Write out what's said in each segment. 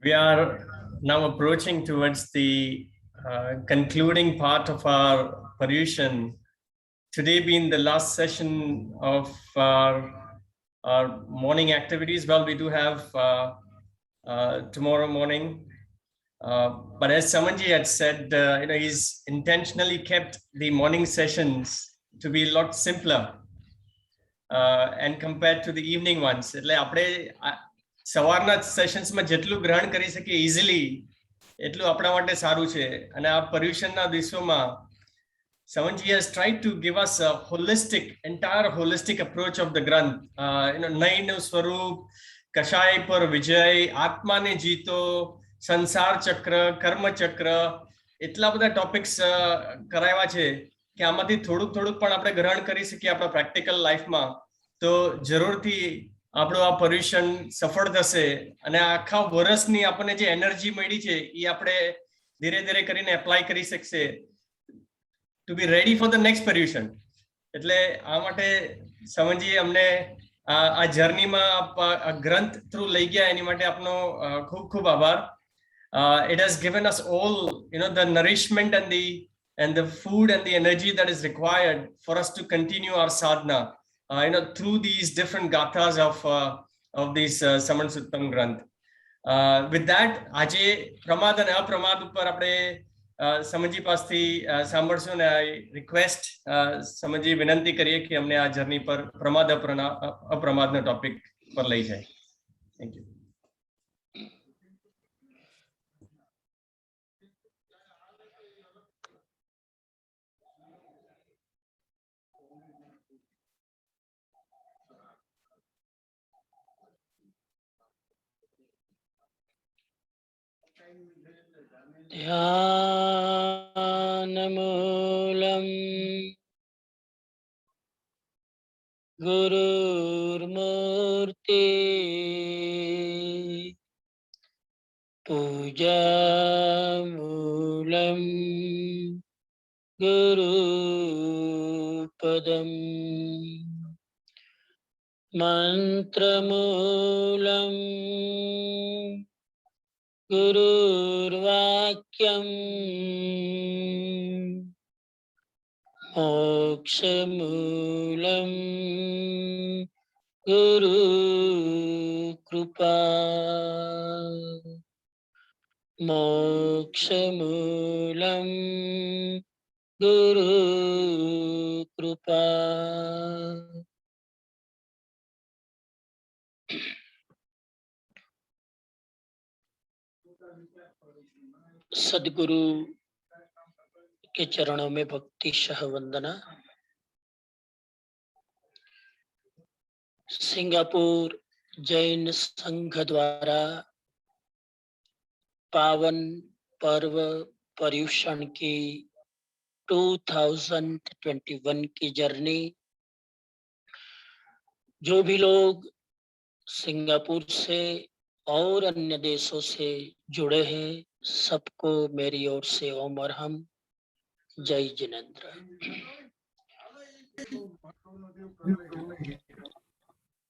We are now approaching towards the concluding part of our Paryushan. Today being the last session of our morning activities. Well, we do have tomorrow morning. But as Samanji had said, he's intentionally kept the morning sessions to be a lot simpler and compared to the evening ones. એટલે આપણે સવારના સેશન્સમાં જેટલું ગ્રહણ કરી શકીએ easily એટલું આપણા માટે સારું છે. અને આ પર્યુષણના દિવસોમાં Samanji has tried to give us a entire holistic approach of the Granth. નયનું સ્વરૂપ, કશાય પર વિજય, આત્માને જીતો, સંસાર ચક્ર, કર્મ ચક્ર, એટલા બધા ટોપિક્સ કરાવ્યા છે કે આમાંથી થોડુંક થોડુંક પણ આપણે ગ્રહણ કરી શકીએ આપણા પ્રેક્ટિકલ લાઈફમાં તો જરૂરથી આપણું આ પર્યુષણ સફળ થશે અને આખા વર્ષની આપણને જે એનર્જી મળી છે એ આપણે ધીરે ધીરે કરીને એપ્લાય કરી શકશે to be ready for the next Paryushan. એટલે આ માટે સમજી અમને આ જર્નીમાં ગ્રંથ થ્રુ લઈ ગયા એની માટે આપનો ખૂબ ખૂબ આભાર. It has given us all the nourishment and the food and the energy that is required for us to continue our sadhana through these different gathas of these Saman Suttam Granth. With that, આજે પ્રમાદ અને અપ્રમાદ ઉપર આપણે સમજી પાસથી સાંભળશું ને I request સમજી વિનંતી કરીએ કે અમને આ જર્ની પર પ્રમાદ અપ્રમાદનો ટોપિક પર લઈ જાય. Thank you. ध्यानमूलं गुरुर्मूर्ति पूजामूलं गुरुपदम् मंत्रमूलं गुरुर्वाक्यम् मोक्षमूलं गुरुकृपा मोक्षमूलं गुरुकृपा. सदगुरु के चरणों में भक्ति सह वंदना. सिंगापुर जैन संघ द्वारा पावन पर्व पर्युषण की 2021 की जर्नी जो भी लोग सिंगापुर से और अन्य देशों से जुड़े हैं सबको मेरी ओर से ओम अरहम, जय जिनेंद्र.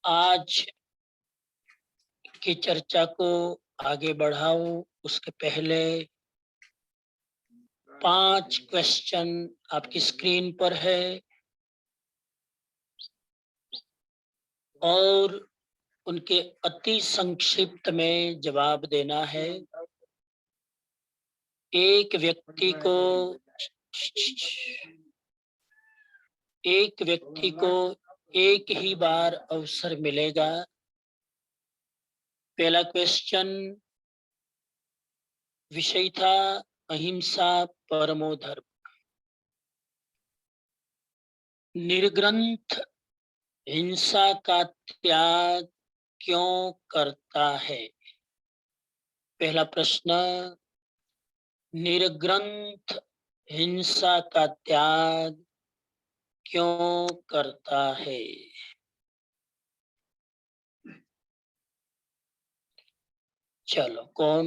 आज की चर्चा को आगे बढ़ाऊं उसके पहले 5 क्वेश्चन आपकी स्क्रीन पर है और उनके अति संक्षिप्त में जवाब देना है. एक व्यक्ति को एक ही बार अवसर मिलेगा. पहला क्वेश्चन विषय था अहिंसा परमो धर्म. निर्ग्रंथ हिंसा का त्याग क्यों करता है? पहला प्रश्न, निर्ग्रंथ हिंसा का त्याग क्यों करता है? चलो कौन?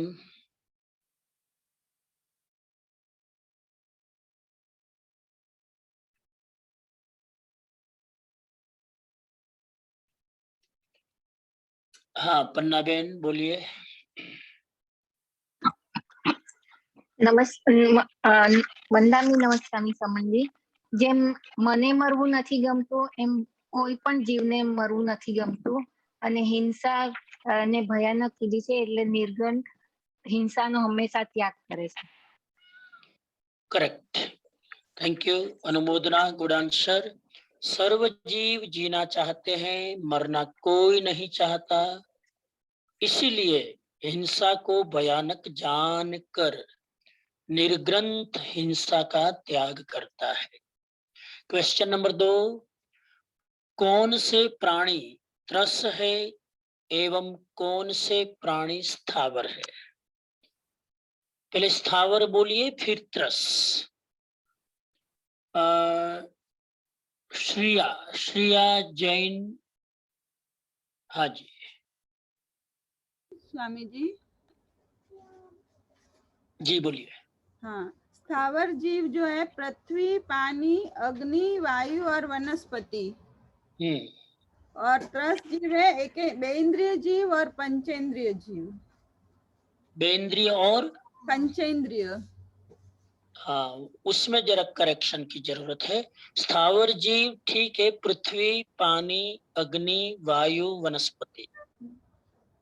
हाँ पन्ना बेन बोलिए. વંદામી નમસ્કામી સમનજી. જેમ મને મરવું નથી ગમતું એમ કોઈ પણ જીવને મરવું નથી ગમતું અને હિંસા ને ભયાનક કીધી છે એટલે નિર્ગન હિંસાનો હંમેશા ત્યાગ કરે છે. करेक्ट, थैंक यू अनुमोदना, गुड आंसर। सर्व जीव जीना चाहते हैं, मरना कोई नहीं चाहता, इसीलिए हिंसा को भयानक जानकर निर्ग्रंथ हिंसा का त्याग करता है। क्वेश्चन नंबर 2, कौन से प्राणी त्रस है एवं कौन से प्राणी स्थावर है? पहले स्थावर बोलिए फिर त्रस। श्रिया जैन, हाँ जी। स्वामी जी जी बोलिए। हाँ, स्थावर जीव जो है पृथ्वी, पानी, अग्नि, वायु और वनस्पति। और त्रस जीव है एक बेइंद्रिय जीव और पंचेंद्रिय जीव। बेइंद्रिय और पंचेंद्रिय, हाँ, उसमें जरा करेक्शन की जरूरत है। स्थावर जीव ठीक है, पृथ्वी, पानी, अग्नि, वायु, वनस्पति।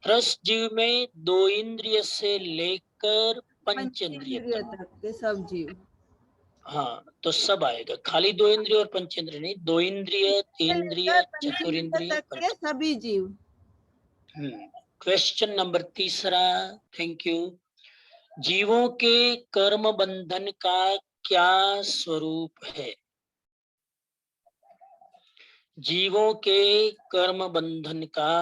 त्रस जीव में 2 इंद्रिय से लेकर पंचेंद्रिय तक के सब जीव। हाँ, तो सब आएगा, खाली 2 इंद्रिय और पंचेंद्रिय नहीं, 2 इंद्रिय, 3 इंद्रिय, चतुरिंद्रिय, के सभी जीव। Question number 3, thank you. जीवों के कर्म बंधन का क्या स्वरूप है? जीवों के कर्म बंधन का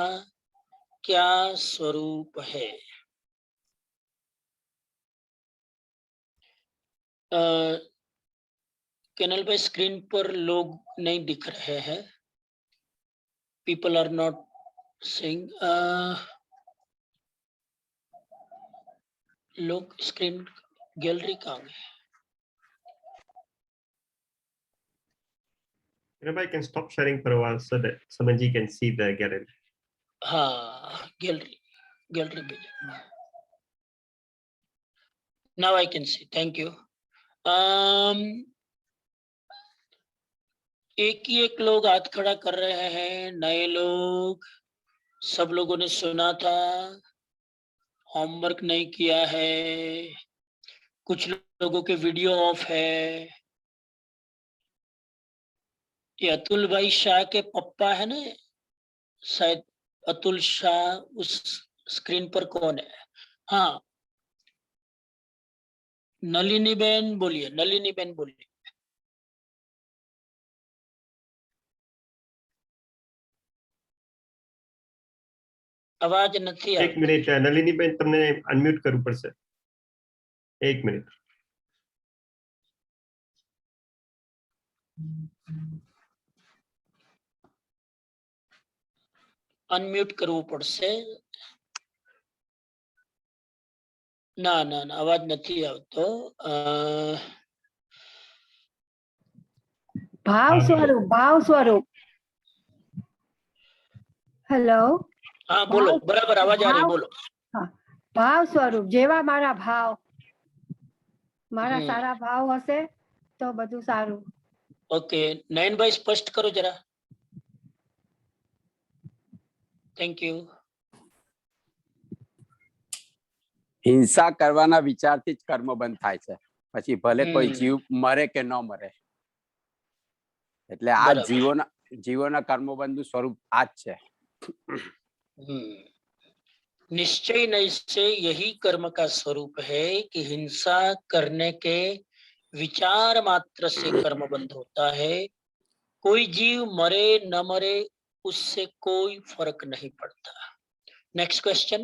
क्या स्वरूप है? कैनल पे स्क्रीन पर लोग नहीं दिख रहे हैं, पीपल आर नॉट सीइंग। लोग स्क्रीन गैलरी कहाँ है? I can stop sharing for a while so that Samanji can see the gallery. हाँ, गैलरी पे। Now I can see, thank you. एक ही एक लोग हाथ खड़ा कर रहे हैं, नए लोग। सब लोगों ने सुना था, होमवर्क नहीं किया है, कुछ लोगों के वीडियो ऑफ है। ये अतुल भाई शाह के पप्पा है ना, शायद अतुल शाह। उस स्क्रीन पर कौन है? हाँ, नलिनी बहन बोलिए, नलिनी बहन बोलिए। आवाज नहीं आ। 1 મિનિટ નલિની બેન તમને અનમ્યુટ કરવું પડશે, 1 મિનિટ। અનમ્યુટ કરવું પડશે। ના ના ના, અવાજ નથી આવતો। ભાવ સ્વરૂપ હેલો, हाँ बोलो, बराबर आवाज आ रही, बोलो। ભાવ સ્વરૂપ જેવા મારા ભાવ, મારા સારા ભાવ હશે તો બધું સારું। ओके, नयन भाई स्पष्ट करो जरा, थैंक यू। હિંસા કરવાના વિચારથી જ કર્મ બંધ થાય છે, પછી ભલે કોઈ જીવ મરે કે ન મરે। એટલે આ જીવોના કર્મબંધનું સ્વરૂપ આ જ છે। निश्चय से यही कर्म का स्वरूप है कि हिंसा करने के विचार मात्र से कर्म बंध होता है। कोई जीव मरे न मरे उससे कोई फर्क नहीं पड़ता। Next question.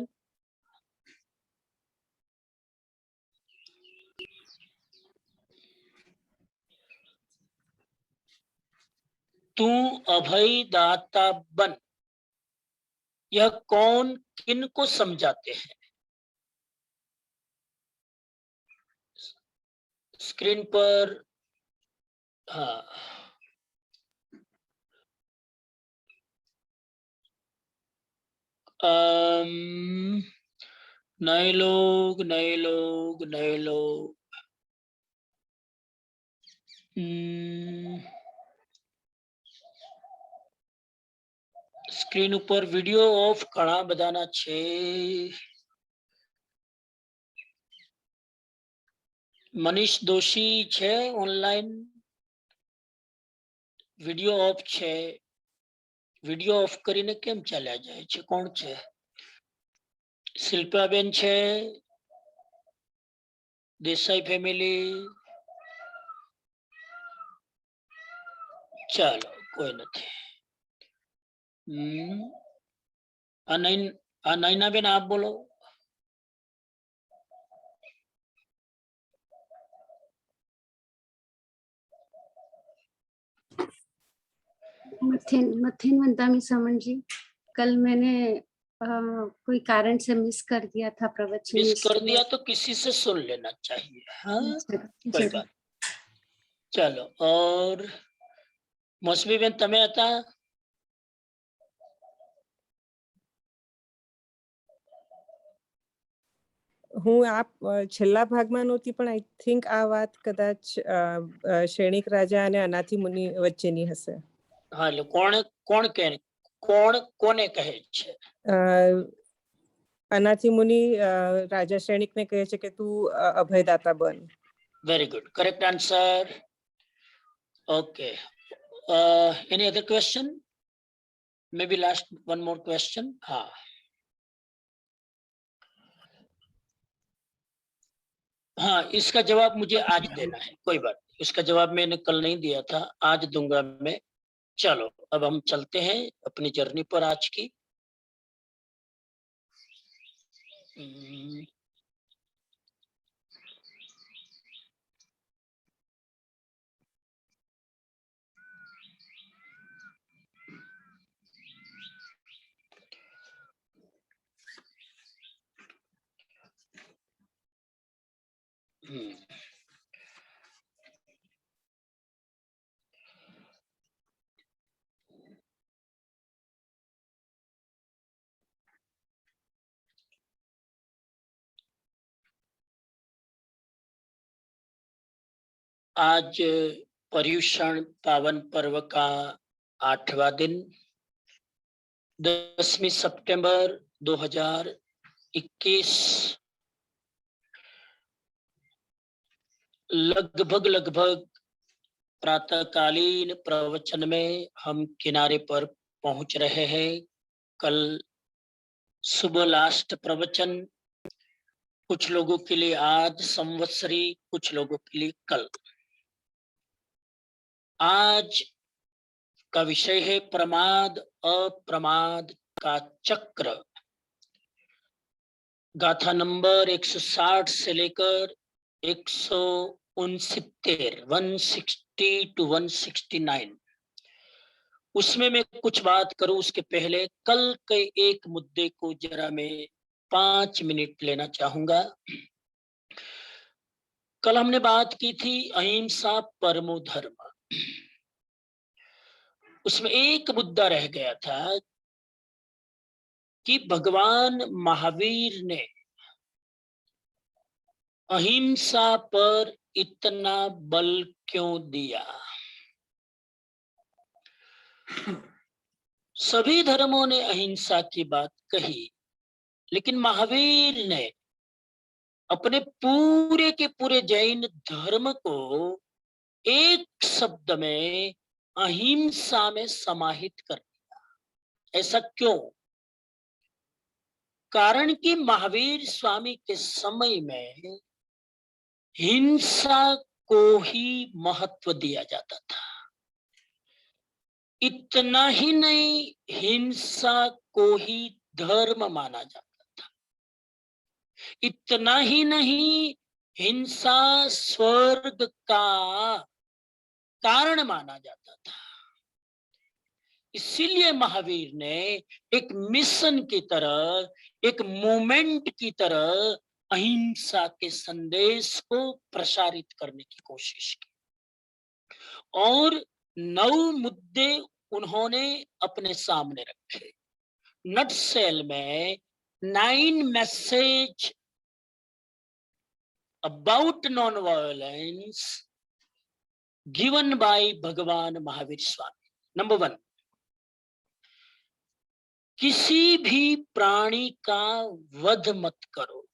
तू अभय दाता बन, यह कौन किन को समझाते हैं? स्क्रीन पर हाँ, नए लोग, સ્ક્રીન ઉપર વિડિયો ઓફ ઘણા બધાના છે. મનીષ દોશી છે ઓનલાઈન. વિડિયો ઓફ છે. વિડિયો ઓફ કરીને કેમ ચાલ્યા જાય છે? કોણ છે? શિલ્પાબેન છે, દેસાઈ ફેમિલી. ચાલો, કોઈ નથી. નૈનાબેન આપ બોલો. मथिन वंदामी समन जी, कल मैंने कोई कारण से मिस कर दिया था प्रवचन. मिस कर दिया तो किसी से सुन लेना चाहिए. हाँ, कोई बात. चलो, और मौसमी बेन तमे હતા? હું આપ છેલ્લા ભાગમાં નહોતી, પણ આઈ થિંક આ વાત કદાચ શ્રેણિક રાજા અને અનાથી મુનિ વચ્ચેની હશે. હા, એટલે કોને કહે છે? અનાથી મુનિ રાજા શ્રેણિકને કહે છે કે તું અભયદાતા બન. Very good, correct answer. Okay, any other question? May be last one more question. हाँ, हाँ, इसका जवाब मुझे आज देना है. कोई बात, इसका जवाब मैंने कल नहीं दिया था, आज दूंगा मैं. चलो, अब हम चलते हैं अपनी जर्नी पर आज की. आज पर्युषण पावन पर्व का 8वां दिन, 10 सितंबर 2021. लगभग प्रातःकालीन प्रवचन में हम किनारे पर पहुंच रहे हैं. कल सुबह लास्ट प्रवचन, कुछ लोगों के लिए आज संवत्सरी, कुछ लोगों के लिए कल. आज का विषय है प्रमाद अप्रमाद का चक्र. गाथा नंबर 160 से लेकर 169, 160 to 169. उसमें मैं कुछ बात करूं उसके पहले कल के एक मुद्दे को जरा मैं 5 मिनट लेना चाहूंगा. कल हमने बात की थी अहिंसा परमो धर्म. उसमें एक मुद्दा रह गया था कि भगवान महावीर ने अहिंसा पर इतना बल क्यों दिया. सभी धर्मों ने अहिंसा की बात कही, लेकिन महावीर ने अपने पूरे के पूरे जैन धर्म को एक शब्द में अहिंसा में समाहित कर दिया. ऐसा क्यों? कारण कि महावीर स्वामी के समय में हिंसा को ही महत्व दिया जाता था. इतना ही नहीं, हिंसा को ही धर्म माना जाता था. इतना ही नहीं, हिंसा स्वर्ग का कारण माना जाता था. इसीलिए महावीर ने एक मिशन की तरह, एक मूवमेंट की तरह अहिंसा के संदेश को प्रसारित करने की कोशिश की. और 9 मुद्दे उन्होंने अपने सामने रखे. नटसेल में 9 message about non violence given by भगवान महावीर स्वामी। नंबर 1, किसी भी प्राणी का वध मत करो,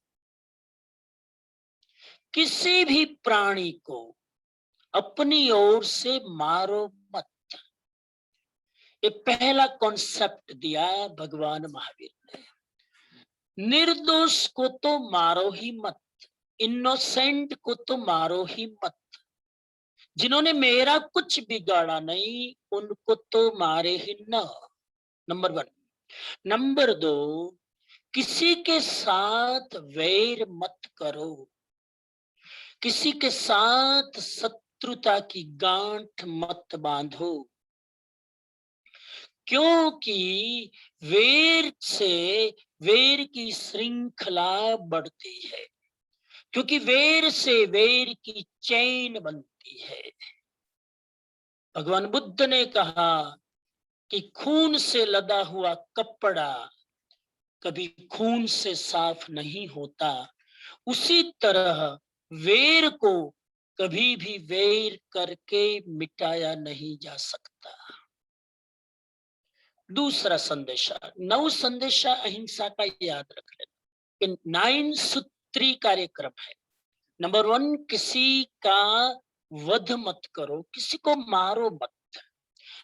किसी भी प्राणी को अपनी ओर से मारो मत। ये पहला कॉन्सेप्ट दिया भगवान महावीर ने। निर्दोष को तो मारो ही मत, इनोसेंट को तो मारो ही मत। जिन्होंने मेरा कुछ बिगाड़ा नहीं उनको तो मारे ही न। नंबर 1। नंबर 2, किसी के साथ वैर मत करो, किसी के साथ शत्रुता की गांठ मत बांधो, क्योंकि वैर से वैर की श्रृंखला बढ़ती है, क्योंकि वैर से वैर की चैन बनती है। भगवान बुद्ध ने कहा कि खून से लदा हुआ कपड़ा कभी खून से साफ नहीं होता, उसी तरह वैर को कभी भी वैर करके मिटाया नहीं जा सकता। दूसरा संदेशा, 9 संदेशा अहिंसा का याद रख लेना। 9 सूत्री कार्यक्रम है। नंबर 1, किसी का वध मत करो, किसी को मारो मत।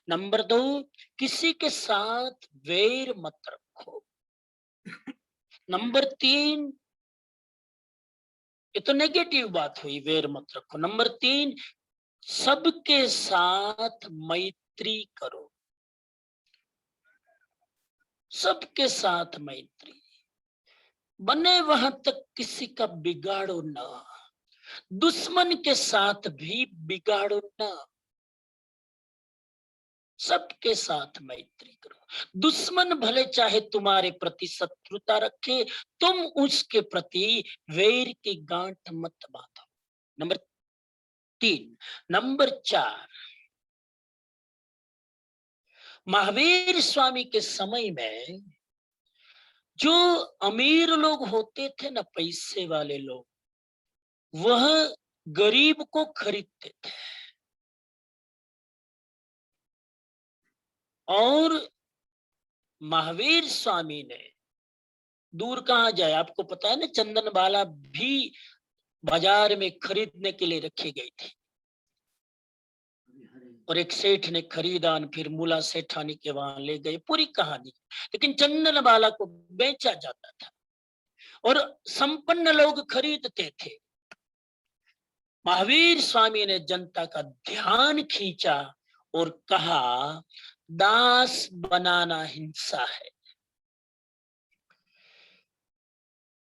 नंबर 2, किसी के साथ वैर मत रखो। नंबर 3, ये तो नेगेटिव बात हुई, वैर मत रखो। नंबर 3, सबके साथ मैत्री करो, सबके साथ मैत्री। बने वहां तक किसी का बिगाड़ो ना, दुश्मन के साथ भी बिगाड़ो ना, सबके साथ मैत्री करो। दुश्मन भले चाहे तुम्हारे प्रति शत्रुता रखे, तुम उसके प्रति वैर की गांठ मत बांधो। नंबर 3। नंबर 4, महावीर स्वामी के समय में जो अमीर लोग होते थे ना, पैसे वाले लोग, वह गरीब को खरीदते थे। और महावीर स्वामी ने दूर कहाँ जाए, आपको पता है ना, चंदन बाला भी बाजार में खरीदने के लिए रखी गई थी। और एक सेठ ने खरीदा, फिर मूला सेठानी के वहां ले गए, पूरी कहानी। लेकिन चंदन बाला को बेचा जाता था और संपन्न लोग खरीदते थे। महावीर स्वामी ने जनता का ध्यान खींचा और कहा, दास बनाना हिंसा है,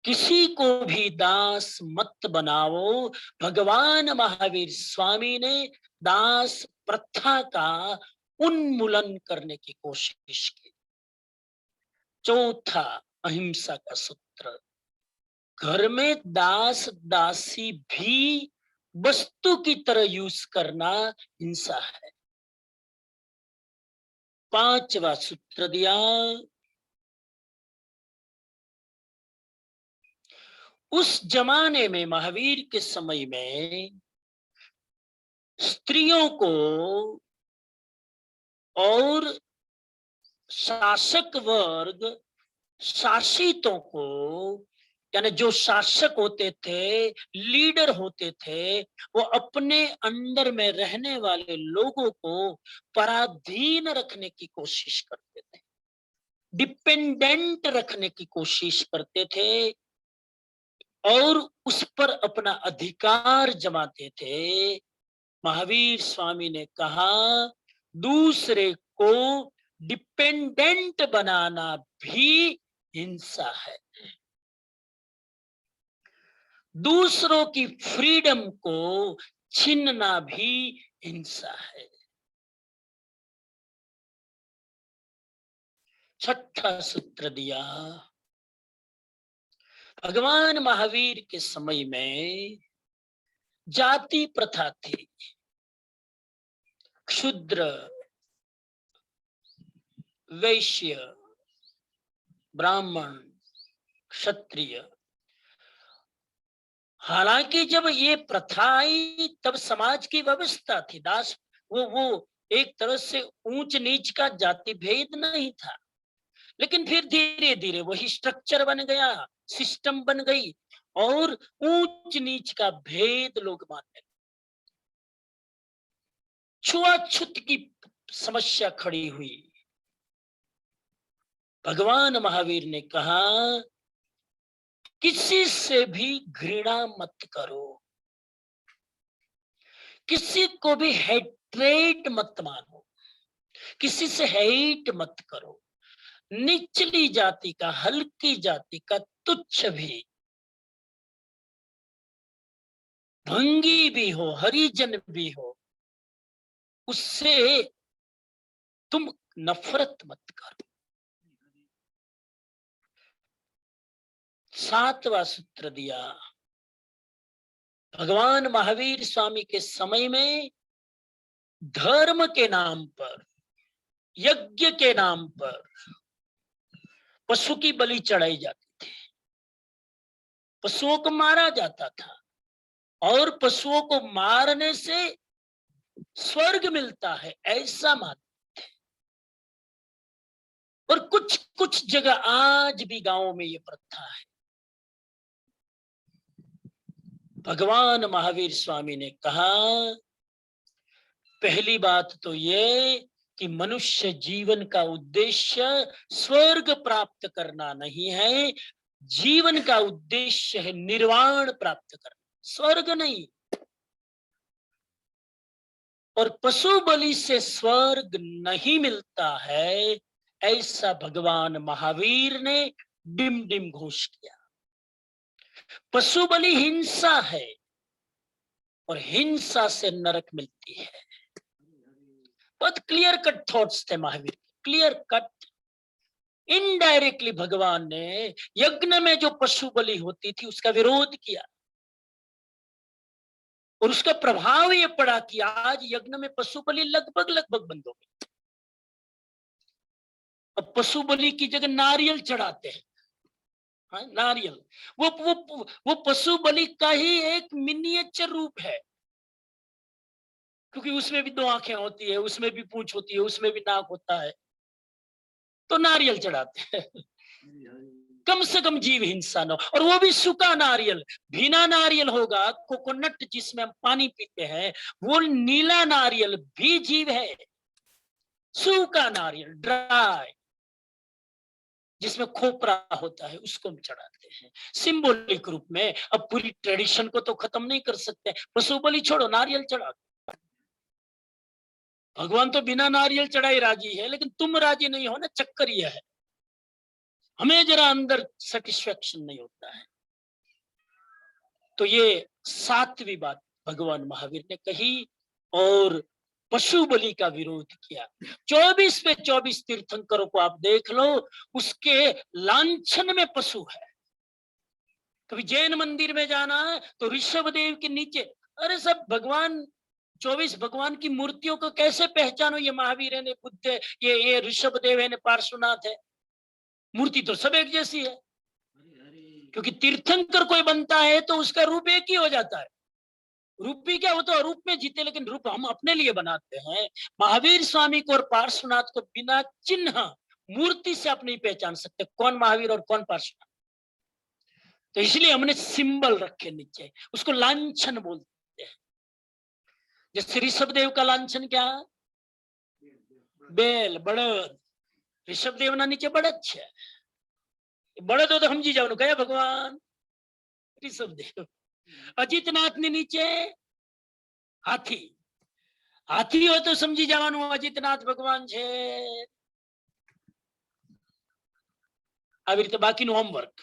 किसी को भी दास मत बनाओ। भगवान महावीर स्वामी ने दास प्रथा का उन्मूलन करने की कोशिश की। चौथा अहिंसा का सूत्र, घर में दास दासी भी वस्तु की तरह यूज करना हिंसा है। 5वां सूत्र दिया, उस जमाने में, महावीर के समय में, स्त्रियों को और शासक वर्ग शासितों को, यानी जो शासक होते थे, लीडर होते थे, वो अपने अंडर में रहने वाले लोगों को पराधीन रखने की कोशिश करते थे, डिपेंडेंट रखने की कोशिश करते थे और उस पर अपना अधिकार जमाते थे। महावीर स्वामी ने कहा, दूसरे को डिपेंडेंट बनाना भी हिंसा है, दूसरों की फ्रीडम को छीनना भी हिंसा है। 6ठा सूत्र दिया, भगवान महावीर के समय में जाति प्रथा थी। क्षुद्र, वैश्य, ब्राह्मण, क्षत्रिय, हालांकि जब ये प्रथा आई तब समाज की व्यवस्था थी, दास वो एक तरह से ऊंच नीच का जाति भेद नहीं था, लेकिन फिर धीरे धीरे वही स्ट्रक्चर बन गया, सिस्टम बन गई और ऊंच नीच का भेद लोग मानने लगे। छुआछूत की समस्या खड़ी हुई। भगवान महावीर ने कहा किसी से भी घृणा मत करो, किसी को भी हेट्रेट मत मानो, किसी से हेट मत करो। निचली जाति का, हल्की जाति का, तुच्छ भी, भंगी भी हो, हरिजन भी हो, उससे तुम नफरत मत करो। 7वां सूत्र दिया। भगवान महावीर स्वामी के समय में धर्म के नाम पर, यज्ञ के नाम पर पशु की बलि चढ़ाई जाती थी, पशुओं को मारा जाता था और पशुओं को मारने से स्वर्ग मिलता है ऐसा मानते थे। और कुछ कुछ जगह आज भी गांवों में ये प्रथा है। भगवान महावीर स्वामी ने कहा पहली बात तो ये कि मनुष्य जीवन का उद्देश्य स्वर्ग प्राप्त करना नहीं है, जीवन का उद्देश्य है निर्वाण प्राप्त करना, स्वर्ग नहीं। और पशु बलि से स्वर्ग नहीं मिलता है ऐसा भगवान महावीर ने डिम डिम घोष किया। पशु बलि हिंसा है और हिंसा से नरक मिलती है। बहुत क्लियर कट थॉट्स थे महावीर, क्लियर कट। इनडायरेक्टली भगवान ने यज्ञ में जो पशु बलि होती थी उसका विरोध किया और उसका प्रभाव ये पड़ा कि आज यज्ञ में पशु बलि लगभग लगभग बंद हो गई। अब पशु बलि की जगह नारियल चढ़ाते हैं। हाँ, नारियल वो पशु बलि का ही एक मिनिएचर रूप है, क्योंकि उसमें भी 2 आंखें होती है, उसमें भी पूंछ होती है, उसमें भी नाक होता है, तो नारियल चढ़ाते हैं। कम से कम जीव हिंसा न हो, और वो भी सूखा नारियल। भीना नारियल होगा, कोकोनट जिसमें हम पानी पीते हैं, वो नीला नारियल भी जीव है। सूखा नारियल, ड्राई, जिसमें खोपरा होता है, उसको हम चढ़ाते हैं सिंबॉलिक रूप में। अब पूरी ट्रेडिशन को तो खत्म नहीं कर सकते, पशु बलि छोड़ो, नारियल चढ़ा। भगवान तो बिना नारियल चढ़ाई राजी है, लेकिन तुम राजी नहीं हो ना, चक्कर यह है। हमें जरा अंदर सेटिस्फेक्शन नहीं होता है। तो ये 7वीं बात भगवान महावीर ने कही और पशु बलि का विरोध किया। 24 पे 24 तीर्थंकरों को आप देख लो, उसके लांछन में पशु है। कभी जैन मंदिर में जाना तो ऋषभ देव के नीचे, अरे सब भगवान 24 भगवान की मूर्तियों को कैसे पहचानो? ये महावीर है, बुद्ध है, ये ऋषभ देव है, पार्श्वनाथ है। मूर्ति तो सब एक जैसी है, क्योंकि तीर्थंकर कोई बनता है तो उसका रूप एक ही हो जाता है। रूपी क्या, वो तो अरूप में जीते, लेकिन रूप हम अपने लिए बनाते हैं। महावीर स्वामी को और पार्श्वनाथ को बिना चिन्ह मूर्ति से आप नहीं पहचान सकते कौन महावीर और कौन पार्श्वनाथ। तो इसलिए हमने सिंबल रखे नीचे, उसको लांछन बोलते हैं। जैसे ऋषभ देव का लांछन क्या, बेल, बड़द। ऋषभ देव ना नीचे बड़द है, बड़द हो तो समझी जाओ कया भगवान ऋषभ देव। अजितनाथ ने नीचे हाथी, हाथी हो तो समझी जवानु अजितनाथ भगवान छे। આવી રીતે બાકીનું હોમવર્ક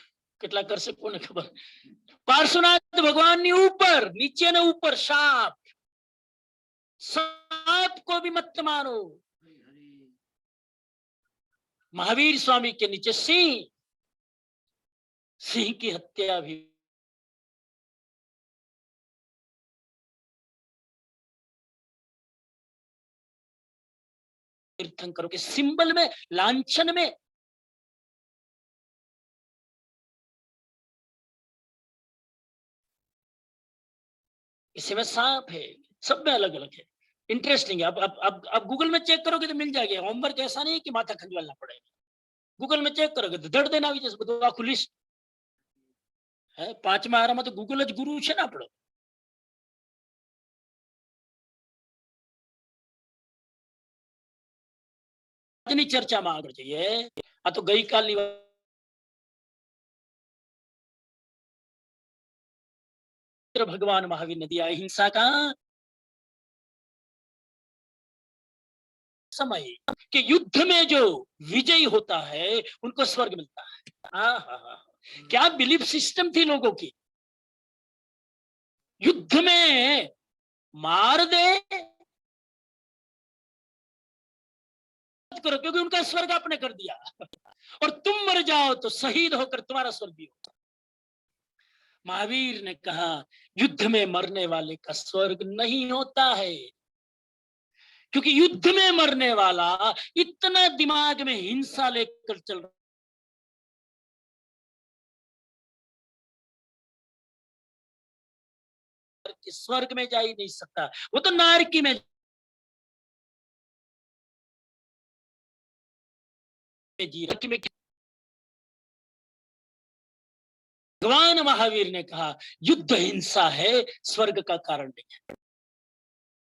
કેટલા કરશે કોને ખબર। પાર્શ્વનાથ ભગવાનની ઉપર, નીચે ને ઉપર સાપ, सांप को भी मत मारो। महावीर स्वामी के नीचे सिंह, सिंह की हत्या भी। तीर्थंकरों के सिंबल में, लांछन में किसी में सांप है, सब में अलग अलग है। इंटरेस्टिंग है। अब गूगल में चेक करोगे तो मिल जाएगा। होमवर्क ऐसा नहीं कि माथा खंजवालना पड़ेगा। गूगल में चेक करोगे तो दड़ देना जैसे બધું આખું લિસ્ટ है। 5મા આરામાં તો ગૂગલ જ ગુરુ છે ને આપણો। આજની ચર્ચામાં આગળ જઈએ। આ તો ગઈકાલની भगवान महावीर ने दिया अहिंसा का समय कि युद्ध में जो विजयी होता है उनको स्वर्ग मिलता है। क्या बिलीफ सिस्टम थी लोगों की। युद्ध में मार दे करो क्योंकि उनका स्वर्ग आपने कर दिया, और तुम मर जाओ तो शहीद होकर तुम्हारा स्वर्ग भी होगा। महावीर ने कहा युद्ध में मरने वाले का स्वर्ग नहीं होता है, क्योंकि युद्ध में मरने वाला इतना दिमाग में हिंसा लेकर चल रहा कि स्वर्ग में जा ही नहीं सकता, वो तो नारकी में जी रहा में। भगवान महावीर ने कहा युद्ध हिंसा है, स्वर्ग का कारण नहीं है।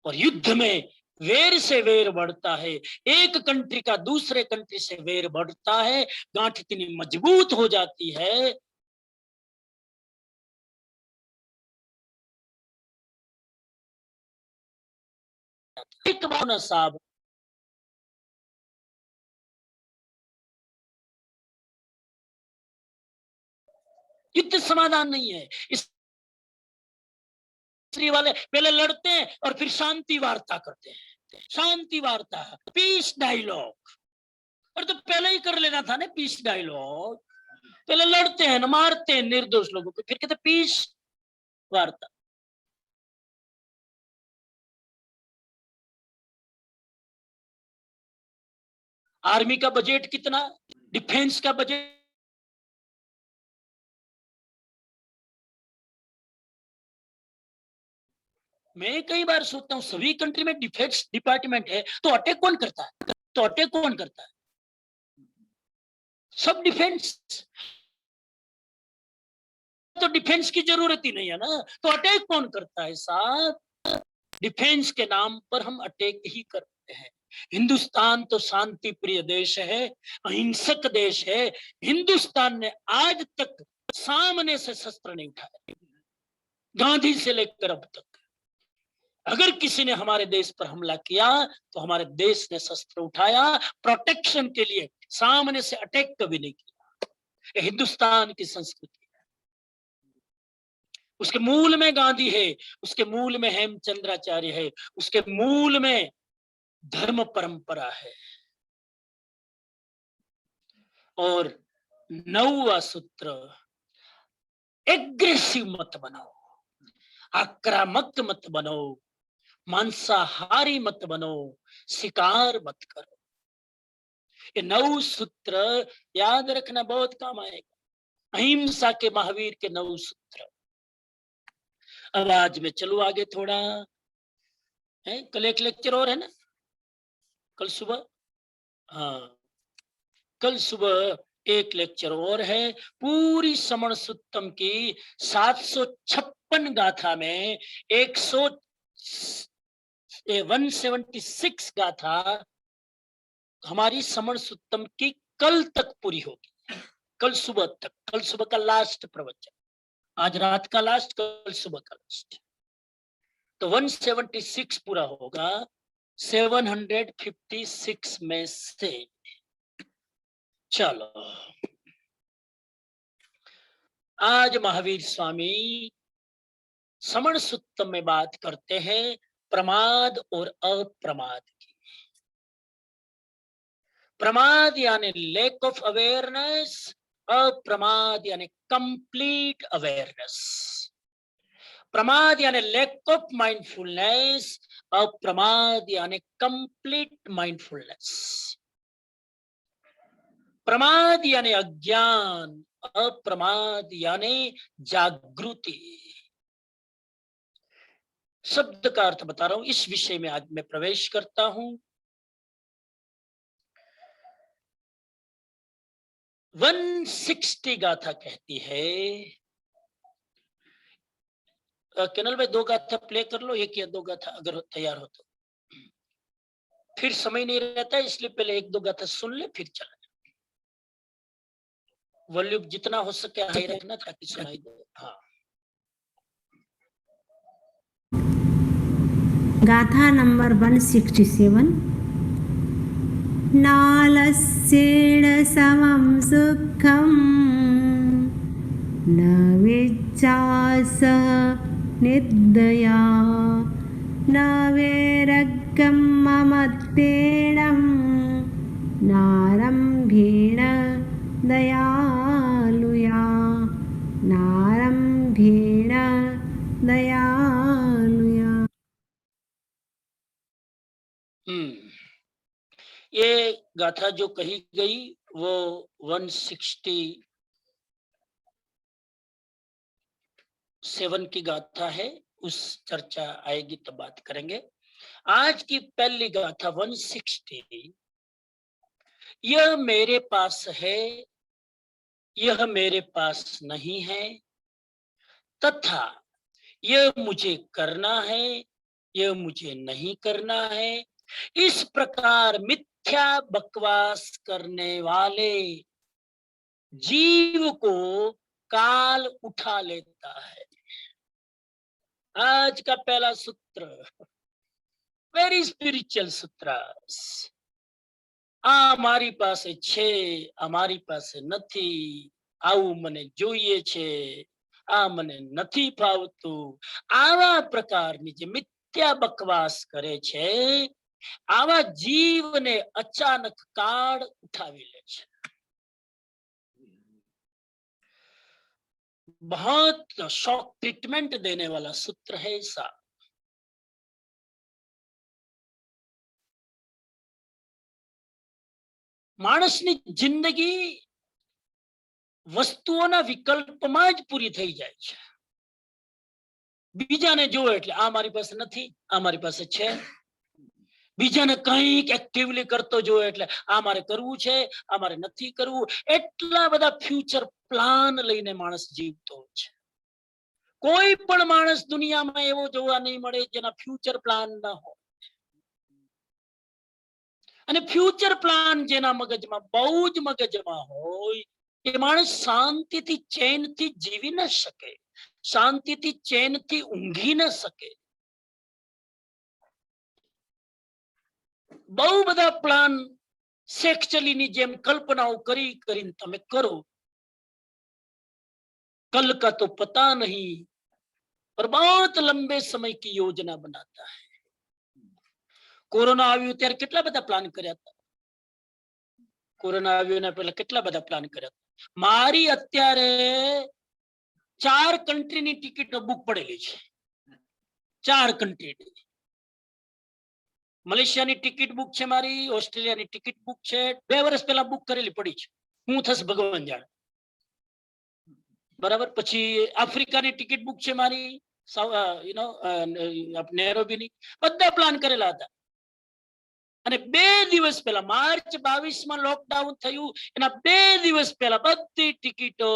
और युद्ध में वेर से वेर बढ़ता है, एक कंट्री का दूसरे कंट्री से वेर बढ़ता है, गांठ इतनी मजबूत हो जाती है। एक मौना साहब युद्ध समाधान नहीं है। इस वाले पहले लड़ते हैं और फिर शांति वार्ता करते हैं। शांति वार्ता, पीस डायलॉग। और तो पहले ही कर लेना था ना पीस डायलॉग। पहले लड़ते हैं ना, मारते हैं निर्दोष लोगों को, फिर कहते पीस वार्ता। आर्मी का बजट कितना, डिफेंस का बजट मैं कई बार सोचता हूं सभी कंट्री में डिफेंस डिपार्टमेंट है तो अटैक कौन करता है? तो अटैक कौन करता है? सब डिफेंस, तो डिफेंस की जरूरत ही नहीं है ना, तो अटैक कौन करता है साहब? डिफेंस के नाम पर हम अटैक ही करते हैं। हिंदुस्तान तो शांति प्रिय देश है, अहिंसक देश है। हिंदुस्तान ने आज तक सामने से शस्त्र नहीं उठाया, गांधी से लेकर अब तक। अगर किसी ने हमारे देश पर हमला किया तो हमारे देश ने शस्त्र उठाया प्रोटेक्शन के लिए, सामने से अटैक कभी नहीं किया। ये हिंदुस्तान की संस्कृति है। उसके मूल में गांधी है, उसके मूल में हेमचंद्राचार्य है, उसके मूल में धर्म परंपरा है। और 9वां सूत्र, एग्रेसिव मत बनो, आक्रामक मत बनो, मांसाहारी मत बनो, शिकार मत करो। ये 9 सूत्र याद रखना बहुत काम आएगा। अहिंसा के महावीर के 9 सूत्र। अब आज मैं चलू आगे थोड़ा है। कल एक लेक्चर और है ना, कल सुबह। हाँ, कल सुबह एक लेक्चर और है। पूरी समण सुत्तम की 756 गाथा में 176 गाथा हमारी समण सुत्तम की कल तक पूरी होगी, कल सुबह तक। कल सुबह का लास्ट प्रवचन, आज रात का लास्ट, कल सुबह का लास्ट। तो 176 पूरा होगा 756 में से। चलो आज महावीर स्वामी समण सुत्तम में बात करते हैं प्रमाद और अप्रमाद की। प्रमाद यानी लैक ऑफ अवेयरनेस, अप्रमाद यानी कंप्लीट अवेयरनेस। प्रमाद यानी लैक ऑफ माइंडफुलनेस, अप्रमाद यानी कंप्लीट माइंडफुलनेस। प्रमाद यानी अज्ञान, अप्रमाद यानी जागृति। शब्द का अर्थ बता रहा हूं। इस विषय में आज मैं प्रवेश करता हूं। 160 गाथा कहती है। केनल भाई 2 गाथा प्ले कर लो, 1 या 2 गाथा अगर तैयार हो तो। फिर समय नहीं रहता है, इसलिए पहले 1-2 गाथा सुन ले फिर चला। वॉल्यूम जितना हो सके हाई रखना ताकि सुनाई दे। हाँ, गाथा नंबर 167। नालस्येन समं सुखं न विच्चासः निर्दया न वैराग्यं ममत्तेनं नारम्भेण दयालुया नारम्भेण दयालुया। ये गाथा जो कही गई वो 167 की गाथा है। उस चर्चा आएगी तब बात करेंगे। आज की पहली गाथा 160। यह मेरे पास है, यह मेरे पास नहीं है, तथा यह मुझे करना है, यह मुझे नहीं करना है। इस प्रकार मिथ्या बकवास करने वाले जीव को काल उठा लेता है। आज का पहला सूत्र, वेरी स्पिरिचुअल सूत्र। અમારી પાસે છે, અમારી પાસે નથી, આવું મને જોઈએ છે, આ મને નથી ફાવતું, આવા પ્રકારની જે મિથ્યા બકવાસ કરે છે, આવા જીવને અચાનક કાળ ઉઠાવી લે છે। बहुत शॉक ट्रीटमेंट देने वाला सूत्र है ऐसा। માણસની જિંદગી વસ્તુઓના વિકલ્પમાં જ પૂરી થઈ જાય છે। બીજાને જોવે એટલે આ મારી પાસે નથી, આ મારી પાસે છે। બીજાને કંઈક એક્ટિવલી કરતો જોવે એટલે આ મારે કરવું છે, આ મારે નથી કરવું। એટલા બધા ફ્યુચર પ્લાન લઈને માણસ જીવતો છે। કોઈ પણ માણસ દુનિયામાં એવો જોવા નહીં મળે જેના ફ્યુચર પ્લાન ના હોય। અને ફ્યુચર પ્લાન જેના મગજમાં બહુ જ મગજમાં હોય એ માણસ શાંતિથી ચેનથી જીવી ન શકે, શાંતિથી ચેનથી ઊંઘી ન શકે। બહુ બધા પ્લાન સેક્ચુઅલીની જેમ કલ્પનાઓ કરી કરીને તમે કરો। कल का तो पता नहीं और बहुत लंबे समय की योजना बनाता है। कोरोना આવ્યું ત્યારે કેટલા બધા પ્લાન કર્યા હતા। કોરોના આવ્યું ને પહેલા કેટલા બધા પ્લાન કર્યા હતા। મારી અત્યારે 4 કન્ટ્રીની ટિકિટ બુક પડેલી છે। 4 કન્ટ્રીની। મલેશિયાની ટિકિટ બુક છે મારી, ઓસ્ટ્રેલિયાની ટિકિટ બુક છે। 2 વર્ષ પહેલા બુક કરેલી પડી છે। હું થસ ભગવાન જાણે। બરાબર। પછી આફ્રિકાની ટિકિટ બુક છે મારી, નેરોબીની। બધા પ્લાન કરેલા હતા। અને 2 દિવસ પહેલા માર્ચ 22 માં લોકડાઉન થયું એના 2 દિવસ પહેલા બધી ટિકિટો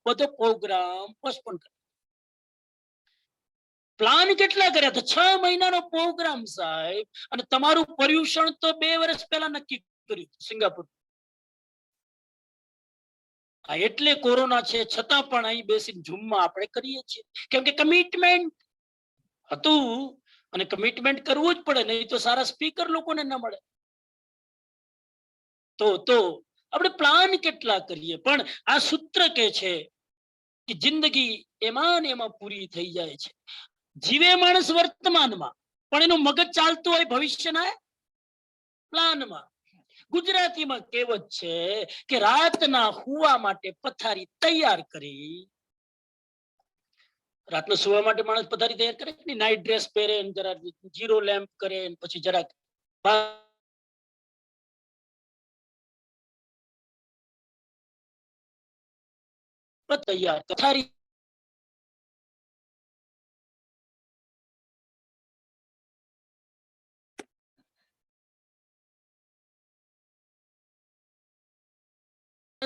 બધો પ્રોગ્રામ પોસ્ટપોન કર્યો। પ્લાન કેટલા કર્યા હતા? 6 મહિનાનો પ્રોગ્રામ સાહેબ। અને તમારું પર્યુષણ તો 2 વર્ષ પહેલા નક્કી કર્યું સિંગાપુર। એટલે કોરોના છે છતાં પણ અહીં બેસીને ઝૂમમાં આપણે કરીએ છીએ કેમ કે કમિટમેન્ટ હતું અને કમિટમેન્ટ કરવું જ પડે, નહીં તો સારા સ્પીકર લોકોને ન મળે। તો આપણે પ્લાન કેટલા કરીએ પણ આ સૂત્ર કે છે કે જિંદગી એમાં ને એમાં પૂરી થઈ જાય છે। જીવે માણસ વર્તમાનમાં પણ એનું મગજ ચાલતું હોય ભવિષ્યના પ્લાનમાં। ગુજરાતીમાં કહેવત છે કે રાતના હુવા માટે પથારી તૈયાર કરી। રાતનો સુવા માટે માણસ પથારી તૈયાર કરે ને, નાઇટ ડ્રેસ પહેરે, જરા જીરો લેમ્પ કરે, પછી જરાક તૈયાર પથારી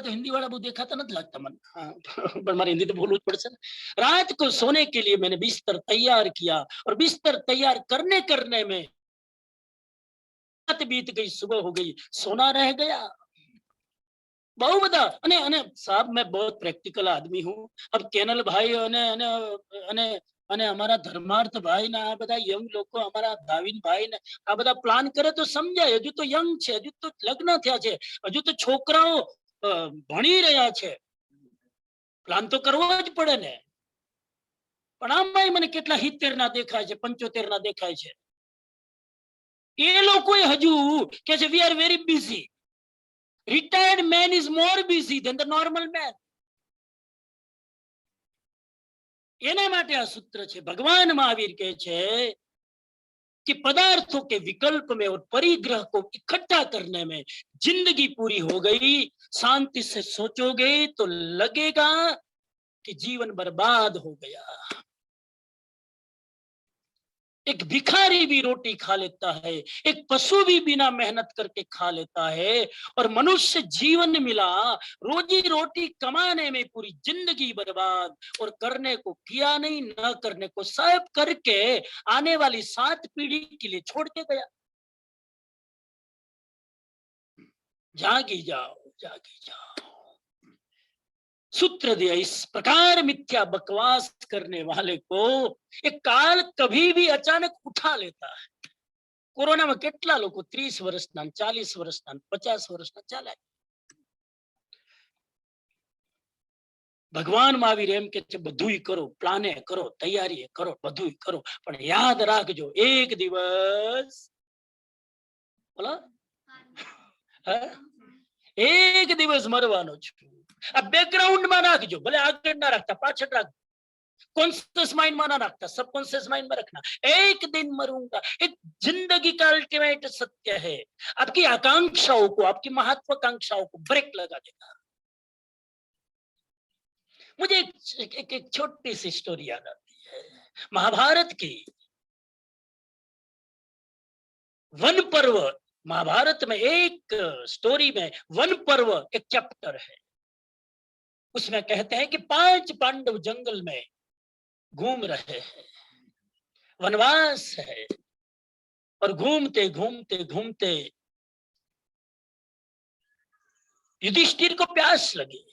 तो हिंदी वाला वो देखाता नहीं लगता मन। हाँ, पर हमारे हिंदी तो बोलना पड़ता है। रात को सोने के लिए मैंने बिस्तर तैयार किया और बिस्तर तैयार करने में रात बीत गई, सुबह हो गई, सोना रह गया। बहु बता अने साहब मैं बहुत प्रेक्टिकल आदमी हूँ। अब केनल भाई अने हमारा धर्मार्थ भाई ने आ बधा यंग लोग हमारा दाविन भाई ने आ बधा प्लान करे तो समझाय। हजू तो यंग छे, हजू तो लग्न थया छे, हजू तो छोकराओ भणी रह्या छे, प्लान तो करवो ज पड़े ने। पण आमाय मने केटला 70 ना देखाय छे, 75 ना देखाय छे। ए लोकोए हजू के छे we are very busy. Retired man is more busy than the normal man. एना माटे आ सूत्र छे। भगवान महावीर कहे छे कि पदार्थों के विकल्प में और परिग्रह को इकट्ठा करने में जिंदगी पूरी हो गई। शांति से सोचोगे तो लगेगा कि जीवन बर्बाद हो गया। एक भिखारी भी रोटी खा लेता है, एक पशु भी बिना मेहनत करके खा लेता है, और मनुष्य जीवन मिला रोजी रोटी कमाने में पूरी जिंदगी बर्बाद, और करने को किया नहीं, न करने को सब करके आने वाली 7 पीढ़ी के लिए छोड़ के गया। जागी जाओ, जागी जाओ। सूत्र दिया। इस प्रकार मिथ्या बकवास करने वाले को एक काल कभी भी अचानक उठा लेता है। कोरोना में केटला लोग 30 वर्ष ना 40 वर्ष ना 50 वर्ष ना चाले। भगवान महावीर एम के बधुई करो, प्लाने करो, तैयारी करो, बधुई करो, पण याद राखजो एक दिवस बोला एक दिवस मरवानो छे। अब बैकग्राउंड में राखजो, भले आगे ना रखता, पाछળ राख। कॉन्शियस माइंड में ना रखता, सबकॉन्शियस माइंड में रखना। एक दिन मरूंगा, एक जिंदगी का अल्टीमेट सत्य है। आपकी आकांक्षाओं को, आपकी महत्वाकांक्षाओं को ब्रेक लगा देगा। मुझे एक छोटी सी स्टोरी याद आती है, महाभारत की। वन पर्व, महाभारत में एक स्टोरी में वन पर्व एक चैप्टर है। उसमें कहते हैं कि 5 पांडव जंगल में घूम रहे हैं, वनवास है, और घूमते घूमते घूमते युधिष्ठिर को प्यास लगी,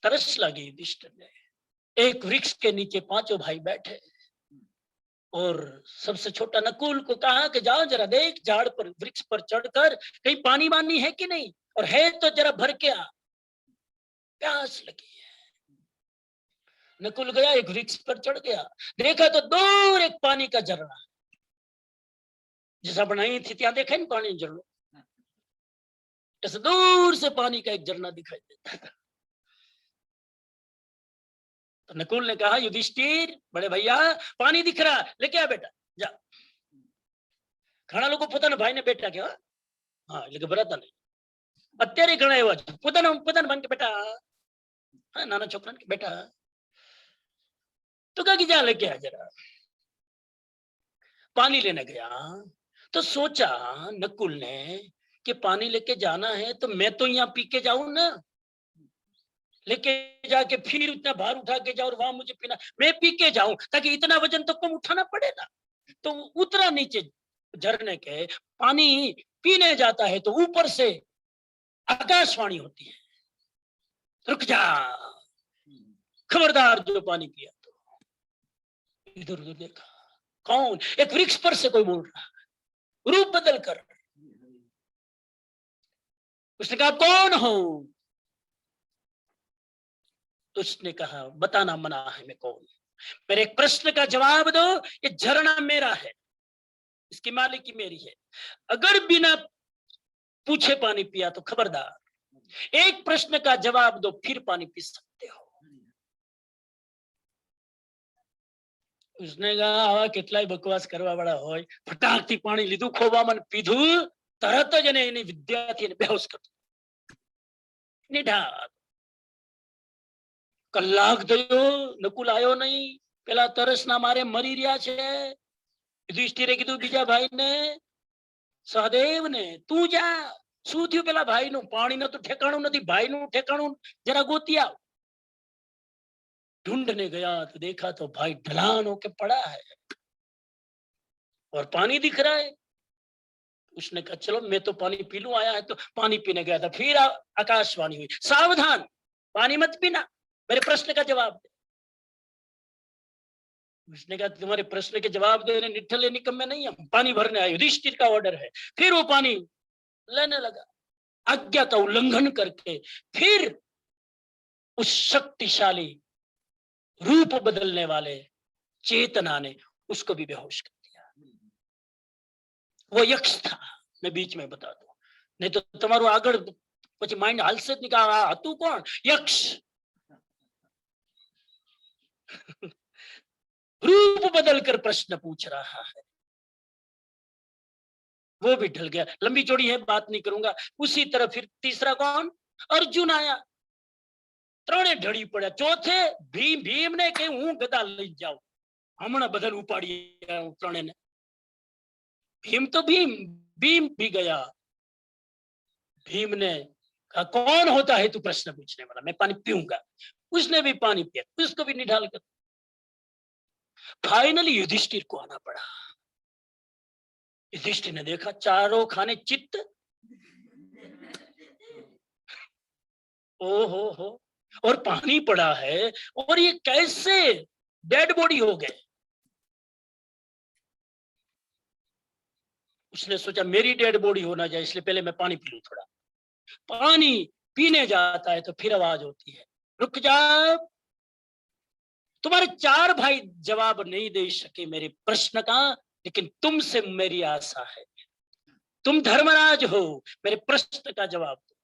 तरस लगी। युधिष्ठिर ने एक वृक्ष के नीचे 5 भाई बैठे, और सबसे छोटा नकुल को कहा कि जाओ जरा देख, झाड़ पर, वृक्ष पर चढ़कर कहीं पानी वानी है कि नहीं, और है तो जरा भर के आ, प्यास लगी है। नकुल गया, एक वृक्ष पर चढ़ गया, देखा तो दूर एक पानी का झरना, जैसा बनाई थी त्या देखा नहीं पानी झरना, ऐसे दूर से पानी का एक झरना दिखाई देता था। तो नकुल ने कहा, युधिष्ठिर बड़े भैया पानी दिख रहा, लेके आ बेटा, जा। घણા લોકો પોતાના ભાઈને બેટા કે હા એટલે ભરાતા નહીં। અત્યારે ઘણા એવા છે, પોતાના ભાઈ કે બેટા, હા નાના છોકરાને કે બેટા, तो कहा कि जा लेके आ जरा। पानी लेने गया तो सोचा नकुल ने कि पानी लेके जाना है तो मैं तो यहाँ पी के जाऊं ना, लेके जाके फिर इतना भार उठा के जाओ और वहां मुझे पीना, मैं पी के जाऊं ताकि इतना वजन तो कम उठाना पड़े ना। तो उतरा नीचे झरने के, पानी पीने जाता है तो ऊपर से आकाशवाणी होती है, रुक जा, खबरदार जो पानी पिया। तो इधर उधर देखा, कौन? एक वृक्ष पर से कोई बोल रहा, रूप बदल कर। उसने कहा कौन हो? उसने कहा बताना मना है, मैं कौन? मेरे एक प्रश्न का जवाब दो, ये झरना मेरा है, इसकी मालिकी मेरी है, अगर बिना पूछे पानी पिया तो खबरदार। एक प्रश्न का जवाब दो फिर पानी पी सकते हो। उसने कहा आवा કેટલાય બકવાસ કરવા વાળા હોય, ફટાકથી પાણી લીધું ખોબામાં પીધું, તરત જ એને વિદ્યાર્થીને બેહોશ કરતો નિઢાળ। કલાક થયો, નકુલ આયો નહીં, પેલા તરસના મારે મરી રહ્યા છે। યુધિષ્ઠિરે કીધું બીજા ભાઈને, સહદેવને, તું જા, શું થયું પેલા ભાઈનું? પાણીનું તો ઠેકાણું નથી, ભાઈનું ઠેકાણું જરા ગોતી આવ। ढूंढने गया तो देखा तो भाई ढलान होके पड़ा है और पानी दिख रहा है। उसने कहा चलो मैं तो पानी पी लूं, आया है तो पानी पीने गया था। फिर आकाशवाणी हुई, सावधान, पानी मत पीना, मेरे प्रश्न का जवाब दे। उसने कहा तुम्हारे प्रश्न के जवाब देने निठल्ले निकम्मे नहीं, हम पानी भरने आए, युधिष्ठिर का ऑर्डर है। फिर वो पानी लेने लगा, आज्ञा का उल्लंघन करके। फिर उस शक्तिशाली रूप बदलने वाले चेतना ने उसको भी बेहोश कर दिया। वो यक्ष था, मैं बीच में बता दूं, नहीं तो तुम्हारो आगळ પછી માઇન્ડ હાલશે જ નહીં કે આ હતું કોણ? यक्ष। रूप बदलकर प्रश्न पूछ रहा है, वो भी ढल गया। लंबी चौड़ी है, बात नहीं करूंगा। उसी तरह फिर तीसरा कौन? अर्जुन आया, ત્રણે ઢળી પડ્યા। ચોથે ભીમ ને કે હું ગદા લઈ જાઉં, હમણાં બધાને ઉપાડી આવું ત્રણે ને। भीम तो भीम भी गया। भीम ने कहा कौन होता है तू प्रश्न पूछने वाला, मैं पानी पीऊंगा। उसने भी पानी पिया, उसको भी निढाल कर। फाइनली युधिष्ठिर को आना पड़ा। युधिष्ठिर ने देखा चारों खाने चित्त, ओ हो, और पानी पड़ा है, और ये कैसे डेड बॉडी हो गए। उसने सोचा मेरी डेड बॉडी होना चाहिए, इसलिए पहले मैं पानी पी लूं थोड़ा। पानी पीने जाता है तो फिर आवाज होती है, रुक जाओ, तुम्हारे 4 भाई जवाब नहीं दे सके मेरे प्रश्न का, लेकिन तुमसे मेरी आशा है, तुम धर्मराज हो, मेरे प्रश्न का जवाब दो,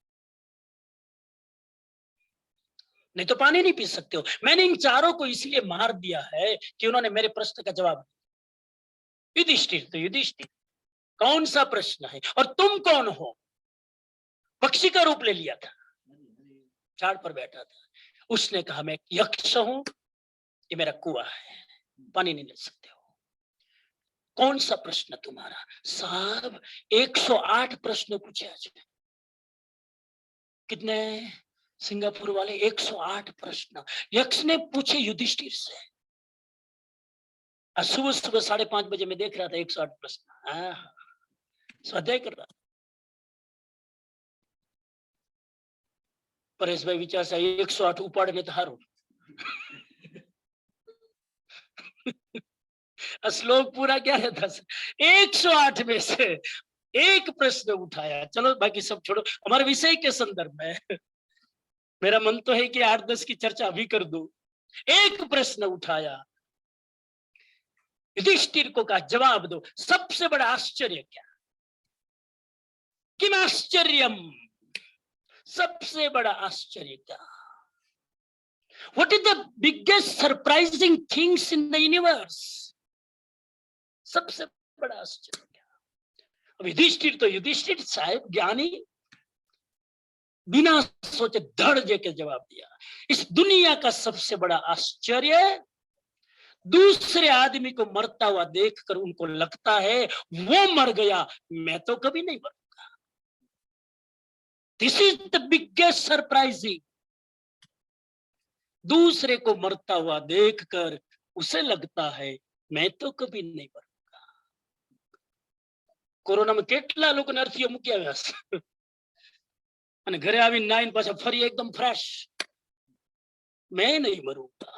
नहीं तो पानी नहीं पी सकते हो। मैंने इन 4 को इसलिए मार दिया है कि उन्होंने मेरे प्रश्न का जवाब दिया। युधिष्ठिर तो युधिष्ठिर, कौन सा प्रश्न है? और तुम कौन हो? पक्षी का रूप ले लिया था, झाड़ पर बैठा था। उसने कहा मैं यक्ष हूं, ये मेरा कुआं है, पानी नहीं ले सकते हो। कौन सा प्रश्न तुम्हारा? साहब 108 प्रश्न पूछे आज। कितने? सिंगापुर वाले 108 प्रश्न यक्ष ने पूछे युधिष्ठिर से। सुबह सुबह 5:30 बजे मैं देख रहा था 108 प्रश्न, स्वाध्याय कर रहा था। परेश भाई विचार से 108 उपाड़ने तो हारो। श्लोक पूरा क्या रहता? 108 में से एक प्रश्न उठाया। चलो बाकी सब छोड़ो, हमारे विषय के संदर्भ में मेरा मन तो है कि 8-10 की चर्चा अभी कर दूं। एक प्रश्न उठाया, युधिष्ठिर को कहा जवाब दो, सबसे बड़ा आश्चर्य क्या? किम आश्चर्यम, सबसे बड़ा आश्चर्य क्या? What is the biggest surprising things in the universe? सबसे बड़ा आश्चर्य क्या? अब युधिष्ठिर तो युधिष्ठिर साहब ज्ञानी, बिना सोचे धड़ दे के जवाब दिया। इस दुनिया का सबसे बड़ा आश्चर्य, दूसरे आदमी को मरता हुआ देखकर उनको लगता है वो मर गया, मैं तो कभी नहीं मरूंगा। This is the biggest surprising. दूसरे को मरता हुआ देखकर उसे लगता है मैं तो कभी नहीं मरूंगा। कोरोना में કેટલા લોકોને અર્થીઓ મૂકી આવ્યા છે અને ઘરે આવીને નાઈન પાછા ફરી એકદમ ફ્રેશ, मैं नहीं मरूंगा।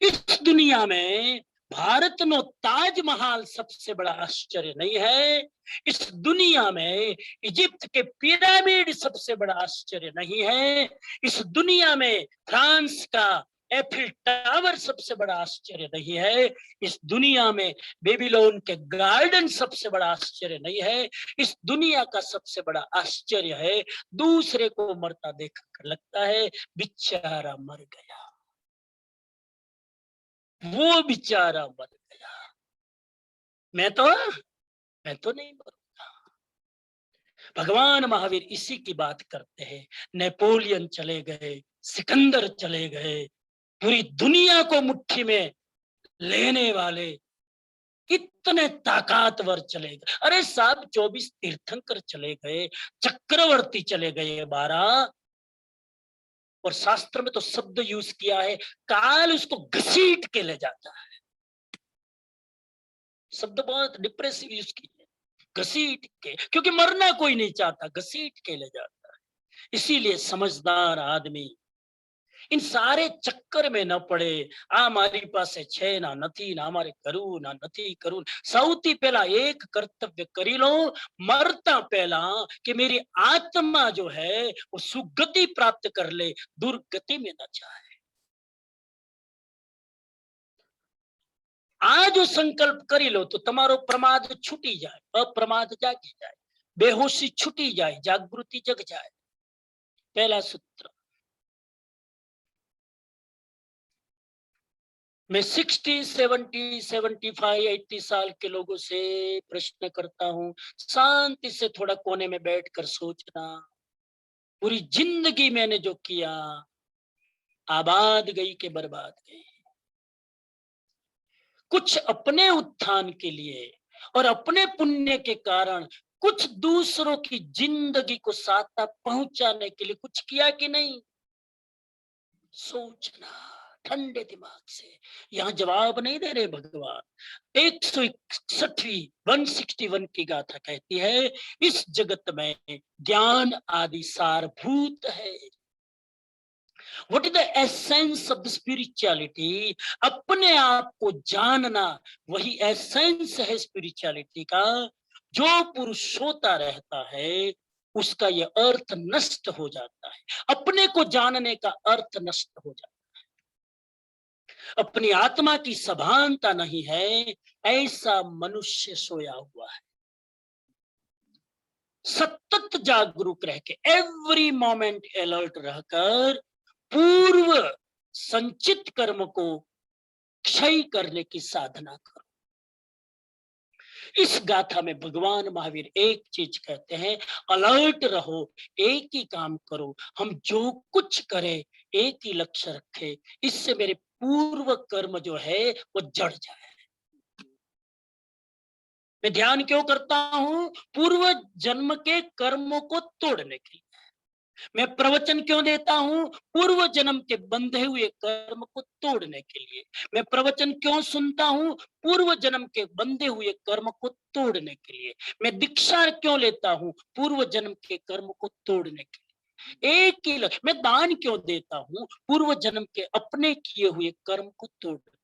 इस दुनिया में भारत नो ताजमहल सबसे बड़ा आश्चर्य नहीं है, इस दुनिया में इजिप्ट के पिरामिड सबसे बड़ा आश्चर्य नहीं है, इस दुनिया में फ्रांस का एफिल टावर सबसे बड़ा आश्चर्य नहीं है, इस दुनिया में बेबीलोन के गार्डन सबसे बड़ा आश्चर्य नहीं है, इस दुनिया का सबसे बड़ा आश्चर्य है दूसरे को मरता देखकर लगता है बेचारा मर गया, वो बेचारा मर गया, मैं तो नहीं मरूंगा। भगवान महावीर इसी की बात करते हैं। नेपोलियन चले गए, सिकंदर चले गए, पूरी दुनिया को मुट्ठी में लेने वाले इतने ताकतवर चले गए। अरे साहब 24 तीर्थंकर चले गए, चक्रवर्ती चले गए 12, और शास्त्र में तो शब्द यूज किया है, काल उसको घसीट के ले जाता है। शब्द बहुत डिप्रेसिव यूज किया, घसीट के, क्योंकि मरना कोई नहीं चाहता, घसीट के ले जाता है। इसीलिए समझदार आदमी इन सारे चक्कर में न पड़े। आ मारी पासे छे ना नथी, ना मारे करू ना नथी करू। सौथी पहला एक कर्तव्य करी लो मरता पहला, कि मेरी आत्मा जो है वो सुगति प्राप्त कर ले, दुर्गति में न जाए। आज जो संकल्प करी लो तो तुम्हारो प्रमाद छूटी जाए, अप्रमाद जागी जाए, बेहोशी छूटी जाए, जागृति जग जाए। पहला सूत्र। मैं 60, 70, 75, 80 साल के लोगों से प्रश्न करता हूं, शांति से थोड़ा कोने में बैठकर सोचना, पूरी जिंदगी मैंने जो किया, आबाद गई के बर्बाद गई। कुछ अपने उत्थान के लिए और अपने पुण्य के कारण कुछ दूसरों की जिंदगी को साता पहुंचाने के लिए कुछ किया कि नहीं? सोचना ठंडे दिमाग से। यहां जवाब नहीं दे रहे भगवान। 161वीं 161 की गाथा कहती है, इस जगत में ज्ञान आदि सारभूत है। What is the essence of the spirituality? अपने आप को जानना वही एसेंस है स्पिरिचुअलिटी का। जो पुरुष सोता रहता है उसका यह अर्थ नष्ट हो जाता है। अपने को जानने का अर्थ नष्ट हो जाता है। अपनी आत्मा की सभानता नहीं है, ऐसा मनुष्य सोया हुआ है। सतत जागरूक रह के, एवरी मोमेंट अलर्ट रहकर पूर्व संचित कर्म को क्षय करने की साधना करो। इस गाथा में भगवान महावीर एक चीज कहते हैं, अलर्ट रहो, एक ही काम करो। हम जो कुछ करें एक ही लक्ष्य रखे, इससे मेरे पूर्व कर्म जो है वो जड़ जाए। मैं ध्यान क्यों करता हूं? पूर्व जन्म के कर्मों को तोड़ने के लिए। मैं प्रवचन क्यों देता हूं? पूर्व जन्म के बंधे हुए कर्म को तोड़ने के लिए। मैं प्रवचन क्यों सुनता हूं? पूर्व जन्म के बंधे हुए कर्म को तोड़ने के लिए। मैं दीक्षा क्यों लेता हूं? पूर्व जन्म के कर्म को तोड़ने के लिए। एक ही मैं दान क्यों देता हूं? पूर्व जन्म के अपने किए हुए कर्म को तोड़ने।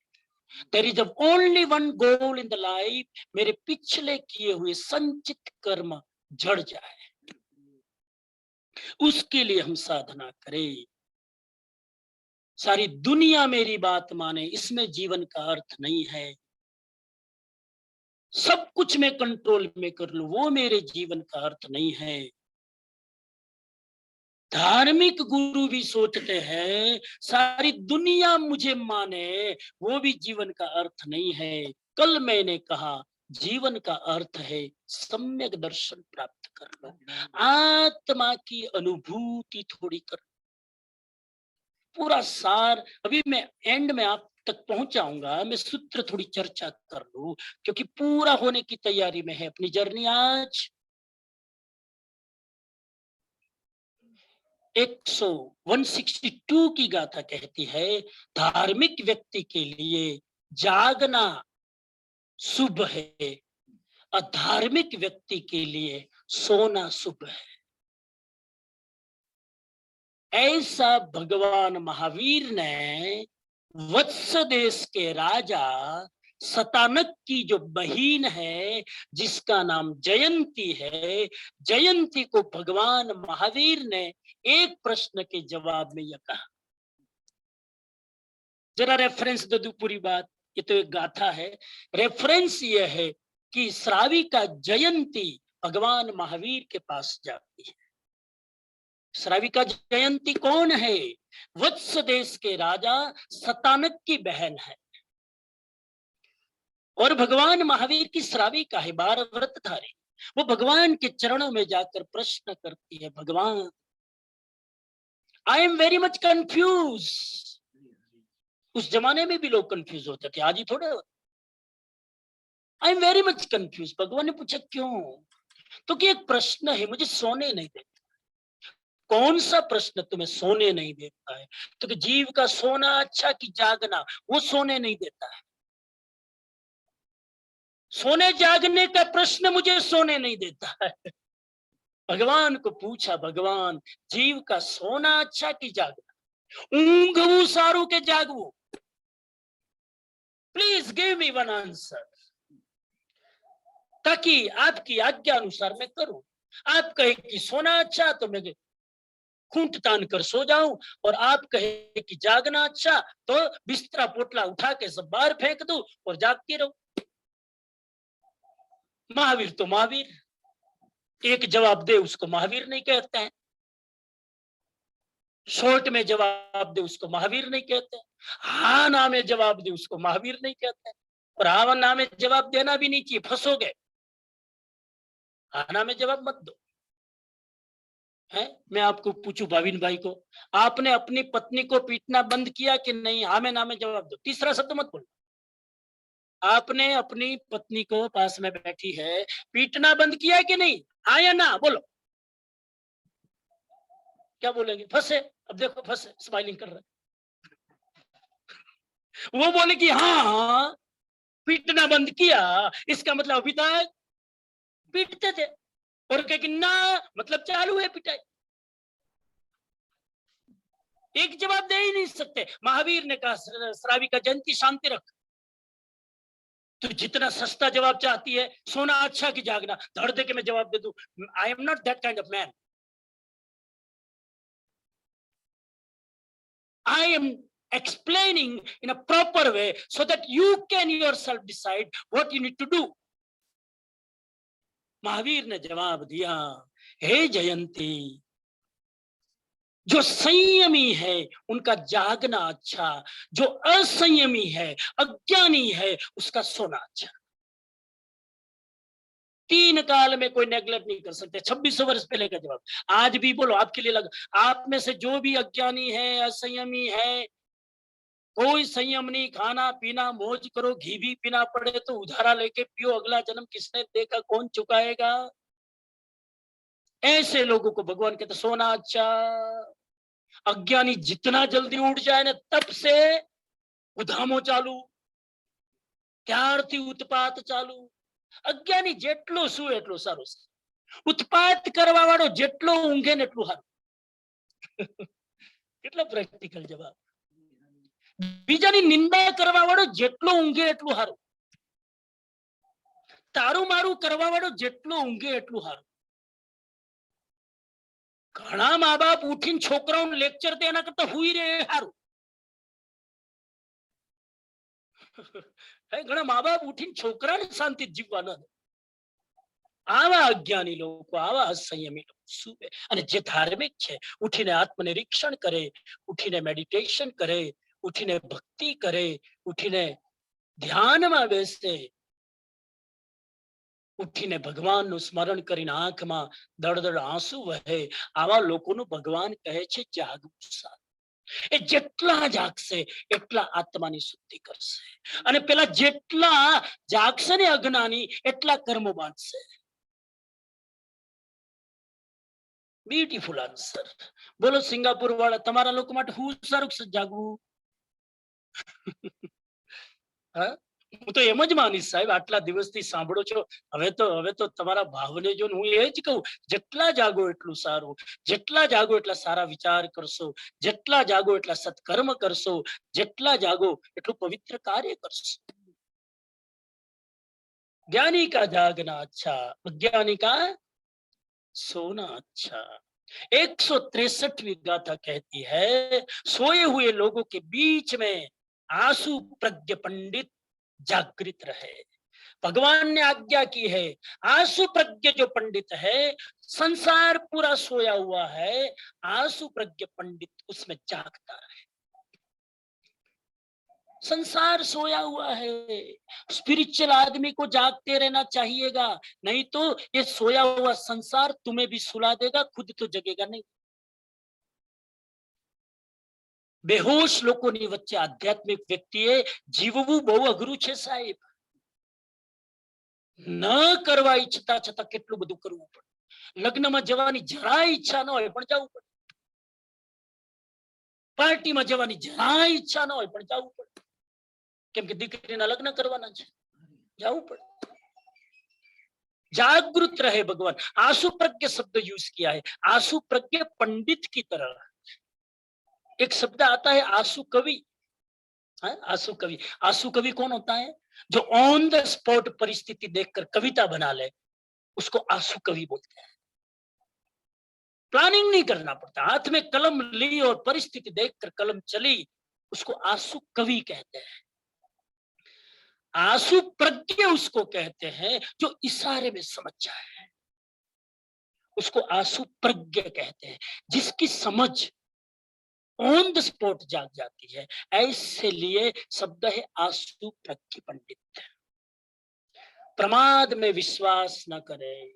There is only one goal in the life, मेरे पिछले किए हुए संचित कर्म झड़ जाए, उसके लिए हम साधना करें। सारी दुनिया मेरी बात माने, इसमें जीवन का अर्थ नहीं है। सब कुछ मैं कंट्रोल में कर लूं, वो मेरे जीवन का अर्थ नहीं है। धार्मिक गुरु भी सोचते हैं सारी दुनिया मुझे माने, वो भी जीवन का अर्थ नहीं है। कल मैंने कहा जीवन का अर्थ है सम्यक दर्शन प्राप्त करना, आत्मा की अनुभूति थोड़ी कर। पूरा सार अभी मैं एंड में आप तक पहुंचाऊंगा। मैं सूत्र थोड़ी चर्चा कर लूं, क्योंकि पूरा होने की तैयारी में है अपनी जर्नी। आज 162 की गाथा कहती है, धार्मिक व्यक्ति के लिए जागना शुभ है, अधार्मिक व्यक्ति के लिए सोना शुभ है। ऐसा भगवान महावीर ने वत्स देश के राजा सतानक की जो बहन है जिसका नाम जयंती है, जयंती को भगवान महावीर ने एक प्रश्न के जवाब में यह कहा। जरा रेफरेंस दे दूं पूरी बात, ये तो एक गाथा है। रेफरेंस ये है कि श्राविका जयंती भगवान महावीर के पास जाती है। श्राविका जयंती कौन है? वत्स देश के राजा सतानक की बहन है, और भगवान महावीर की श्राविका है, 12 व्रतधारी। वो भगवान के चरणों में जाकर प्रश्न करती है, भगवान I am very much confuse. उस जमाने में भी लोग कंफ्यूज होते थे, आज ही थोड़े। I am very much confuse. भगवान ने पूछा क्यों? तो कि एक प्रश्न है, मुझे सोने नहीं देता। कौन सा प्रश्न तुम्हें सोने नहीं देता है? तो कि जीव का सोना अच्छा कि जागना, वो सोने नहीं देता है। सोने जागने का प्रश्न मुझे सोने नहीं देता है। भगवान को पूछा, भगवान जीव का सोना अच्छा कि जागना? ઊંઘવું સારું કે જાગવું? Please give me one answer, ताकि आपकी आज्ञा अनुसार मैं करूं। आप कहे कि सोना अच्छा तो मैं खूंट तान कर सो जाऊं, और आप कहे कि जागना अच्छा तो बिस्तरा पोटला उठा के सब बाहर फेंक दूं और जागती रहूं। महावीर तो महावीर, एक जवाब दे उसको महावीर नहीं कहते हैं, शॉर्ट में जवाब दे उसको महावीर नहीं कहते, हाँ ना में जवाब दे उसको महावीर नहीं कहते, और हाँ ना में जवाब देना भी नहीं चाहिए, फंसोगे। हाँ ना में जवाब मत दो। है, मैं आपको पूछूं भाविन भाई को, आपने अपनी पत्नी को पीटना बंद किया कि नहीं? हाँ में ना में जवाब दो, तीसरा शब्द मत बोलो। आपने अपनी पत्नी को, पास में बैठी है, पीटना बंद किया कि नहीं? हाँ या ना बोलो। क्या बोलेंगे? फंसे। अब देखो फंसे, स्माइलिंग कर रहे। वो बोले कि हाँ पीटना बंद किया, इसका मतलब अभी तक पीटते थे, और कहे कि ना मतलब चालू है पिटाई। एक जवाब दे ही नहीं सकते। महावीर ने कहा, श्राविका जयंती शांति रख। तो जितना सस्ता जवाब चाहती है, सोना अच्छा कि जागना, धड़ दे के मैं जवाब दे दूं। I am not that kind of man. I am explaining in a proper way so that you can yourself decide what you need to do. Mahavir ने जवाब दिया, हे जयंती, जो संयमी है उनका जागना अच्छा, जो असंयमी है, अज्ञानी है, उसका सोना अच्छा। तीन काल में कोई नेगलेक्ट नहीं कर सकते। 2600 वर्ष पहले का जवाब आज भी बोलो, आपके लिए लगा। आप में से जो भी अज्ञानी है, असंयमी है, कोई संयम नहीं, खाना पीना मौज करो, घी भी पीना पड़े तो उधारा लेके पियो, अगला जन्म किसने देखा, कौन चुकाएगा? ऐसे लोगों को भगवान कहते सोना अच्छा। अज्ञानी जितना जल्दी उठ जाए ना, तब से उधामो चालू, क्यारथी उत्पात चालू। अज्ञानी જેટલો સુવે એટલો સારો છે, ઉત્પાત કરવા વાળો જેટલો ઊંઘે ને એટલું સારું। કેટલો પ્રેક્ટિકલ જવાબ। બીજાની નિંદા કરવા વાળો જેટલો ઊંઘે એટલું સારું, તારું મારું કરવા વાળો જેટલો ઊંઘે એટલું સારું। ઘણા મા બાપ ઉઠીને છોકરાઓને લેક્ચર દે, એના કરતા હુઈ રહે સારું। ઘણા મા બાપ ઉઠીને છોકરાને શાંતિ જીવવા ન દે। આવા અજ્ઞાની લોકો, આવા અસંયમી લોકો સુવે, અને જે ધાર્મિક છે ઉઠીને આત્મનિરીક્ષણ કરે, ઉઠીને મેડિટેશન કરે, ઉઠીને ભક્તિ કરે, ઉઠીને ધ્યાનમાં બેસે, ઉઠીને ભગવાનનું સ્મરણ કરીને આંખમાં દળદળ આંસુ વહે, આવા લોકોનું ભગવાન કહે છે જાગવું સારું। એ જેટલા જાગશે એટલા આત્માની શુદ્ધિ કરશે, અને પેલા જેટલા જાગશે ને અજ્ઞાની, એટલા કર્મો બાંધશે। Beautiful answer. બોલો સિંગાપુર વાળા, તમારા લોકો માટે હું સારું જાગવું? હા, હું તો એમ જ માનીશ સાહેબ, આટલા દિવસથી સાંભળો છો, હવે તો તમારા ભાવને જો હું એ જ કહું, જેટલા જાગો એટલું સારું, જેટલા જાગો એટલા સારા વિચાર કરશો, જેટલા જાગો એટલા સત્કર્મ કરશો, જેટલા જાગો એટલું પવિત્ર કાર્ય કરશો। ज्ञानी का जागना अच्छा, अज्ञानी का सोना अच्छा। 163वीं गाथा कहती है, सोए हुए लोगों के बीच में आंसू प्रज्ञ पंडित जागृत रहे। भगवान ने आज्ञा की है, आंसू प्रज्ञ जो पंडित है, संसार पूरा सोया हुआ है, आंसू प्रज्ञ पंडित उसमें जागता रहे। संसार सोया हुआ है, स्पिरिचुअल आदमी को जागते रहना चाहिएगा, नहीं तो ये सोया हुआ संसार तुम्हें भी सुला देगा, खुद तो जगेगा नहीं। બેહોશ લોકોની વચ્ચે આધ્યાત્મિક વ્યક્તિએ જીવવું બહુ અઘરું છે સાહેબ। ન કરવા ઈચ્છતા છતાં કેટલું બધું કરવું પડે. લગ્નમાં જવાની જરા ઈચ્છા ન હોય પણ જવું પડે. પાર્ટીમાં જવાની જરા ઈચ્છા ન હોય પણ જવું પડે. કેમ કે દીકરીના લગ્ન કરવાના છે, જવું પડે. जागृत रहे भगवान. आंसू प्रज्ञ शब्द यूज किया है. आंसू प्रज्ञ पंडित की तरह. एक शब्द आता है आंसू कवि. आंसू कवि. आंसू कवि कौन होता है? जो ऑन द स्पॉट परिस्थिति देखकर कविता बना ले, उसको आंसू कवि बोलते हैं. प्लानिंग नहीं करना पड़ता, हाथ में कलम ली और परिस्थिति देखकर कलम चली, उसको आंसू कवि कहते हैं. आंसू प्रज्ञ उसको कहते हैं जो इशारे में समझ जाए, उसको आंसू प्रज्ञ कहते हैं. जिसकी समझ ऑन द स्पॉट जाग जाती है, ऐसे लिए शब्द है आंसू प्रज्ञ पंडित. प्रमाद में विश्वास न करें.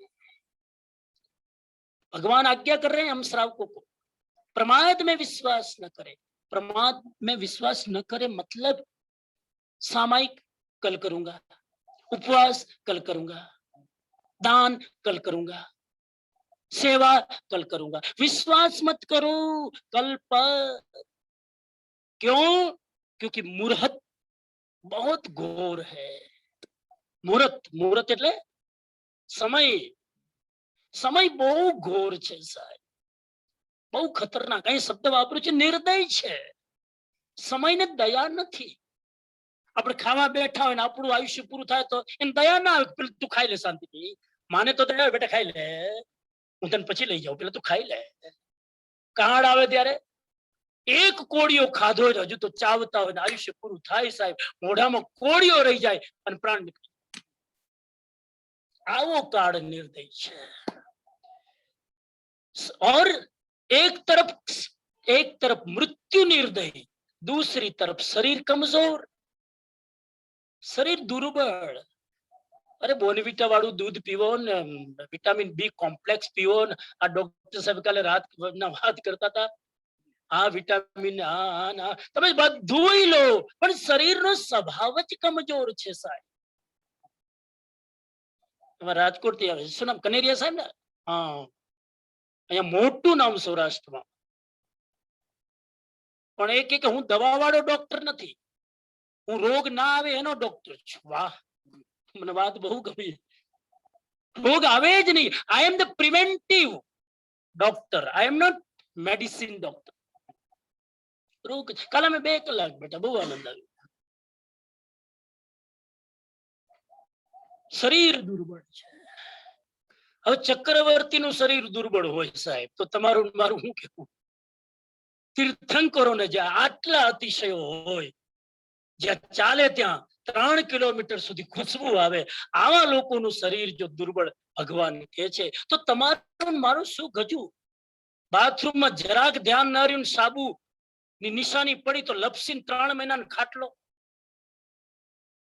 भगवान आज्ञा कर रहे हैं हम श्रावकों को, प्रमाद में विश्वास न करें. प्रमाद में विश्वास न करें मतलब सामायिक कल करूंगा, उपवास कल करूंगा, दान कल करूंगा, सेवा कल करूंगा. विश्वास मत करो कल पर. क्यों? क्योंकि मुहूर्त बहुत घोर है. मुहूर्त એટલે સમય. સમય બહુ ઘોર છે સાહેબ, બહુ ખતરનાક. અહીં શબ્દ વાપરું છે નિર્દય છે. સમયને દયા નથી. આપણે ખાવા બેઠા હોય ને આપણું આયુષ્ય પૂરું થાય તો એને દયા ના આવે. પેલું તું ખાઈ લે શાંતિથી. માને તો દયા બેટા ખાઈ લે, હું તને પછી લઈ જાઉં, પેલા તું ખાઈ લે. કાળ આવે ત્યારે એક કોળિયો ખાધો જ હજુ તો ચાવતા હોય, આયુષ્ય પૂરું થાય સાહેબ, મોઢામાં કોળિયો રહી જાય અને પ્રાણ નીકળી. આવો કાળ નિર્દય છે. और एक तरफ मृत्यु निर्दय, दूसरी तरफ शरीर कमजोर, शरीर दुर्बल. अरे बोनविटा वाળું दूध पीवो ने, विटामिन बी कॉम्प्लेक्स पीवो ने. आ डॉक्टर साहब काले रात ना बात करता था, आ विटामिन आ ना તમે બધું લો પણ શરીરનો સ્વભાવ જ કમજોર છે સાહેબ. રાજકોટ થી આવે શું નામ? કનેરિયા સાહેબ ને? હા, અહીંયા મોટું નામ સૌરાષ્ટ્રમાં. પણ એ કે હું દવા વાળો ડોક્ટર નથી, હું રોગ ના આવે એનો ડોક્ટર છું. વાહ, મને વાત બહુ ગમી. રોગ આવે જ નહીં. I am the preventive doctor, I am not medicine doctor. રોગ કાલે મેં 2 કલાક બેઠા, બહુ આનંદ આવ્યો. શરીર દુર્બળ છે. હવે ચક્રવર્તીનું શરીર દુર્બળ હોય સાહેબ તો તમારું મારું શું કહેવું? તીર્થંકરોને જ્યાં આટલા અતિશયો હોય, જ્યાં ચાલે ત્યાં 3 કિલોમીટર સુધી ખુશ્બુ આવે, આવા લોકોનું શરીર જો દુર્બળ ભગવાન કહે છે તો તમારું મારું શું ગજુ? બાથરૂમમાં જરાક ધ્યાન ના રહ્યું, સાબુ ની નિશાની પડી તો લપસીને 3 મહિનાનો ખાટલો.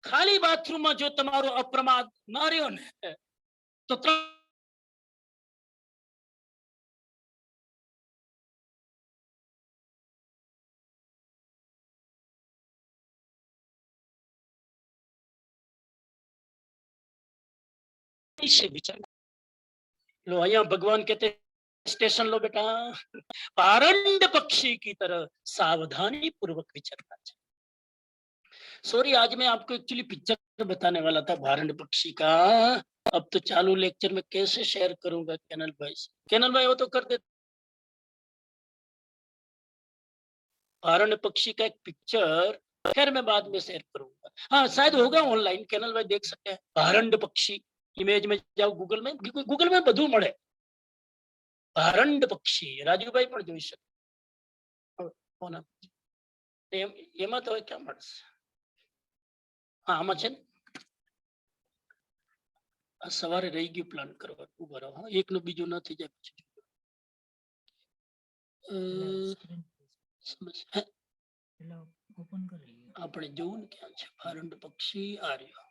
ખાલી બાથરૂમમાં જો તમારો અપ્રમાદ ના રહ્યો ને તો से विचार लो. અહીંયા भगवान कहते स्टेशन लो बेटा, पारंड पक्षी की तरह सावधानी पूर्वक विचरना चाहिए. सॉरी, आज मैं आपको एक्चुअली पिक्चर बताने वाला था भारंड पक्षी का. अब तो चालू लेक्चर में कैसे शेयर करूंगा कैनल भाई से. कैनल भाई वो तो कर दे. भारंड पक्षी का एक पिक्चर खैर मैं बाद में शेयर करूंगा. हाँ शायद होगा ऑनलाइन, कैनल भाई देख सकते हैं. भारंड पक्षी इमेज में जाओ, गूगल में બધું મળે. ભારંડ પક્ષી રાજુભાઈ પણ જોઈ શકે. એમાં તો ક્યાં મળશે? હા આમાં છે ને. આ સવારે રહી ગયું પ્લાન કરવા. ઉભા રહો, એકનું બીજું ન થઈ જાય પછી. આપણે જોવું ને ક્યાં છે ભારંડ પક્ષી. આ રહ્યો.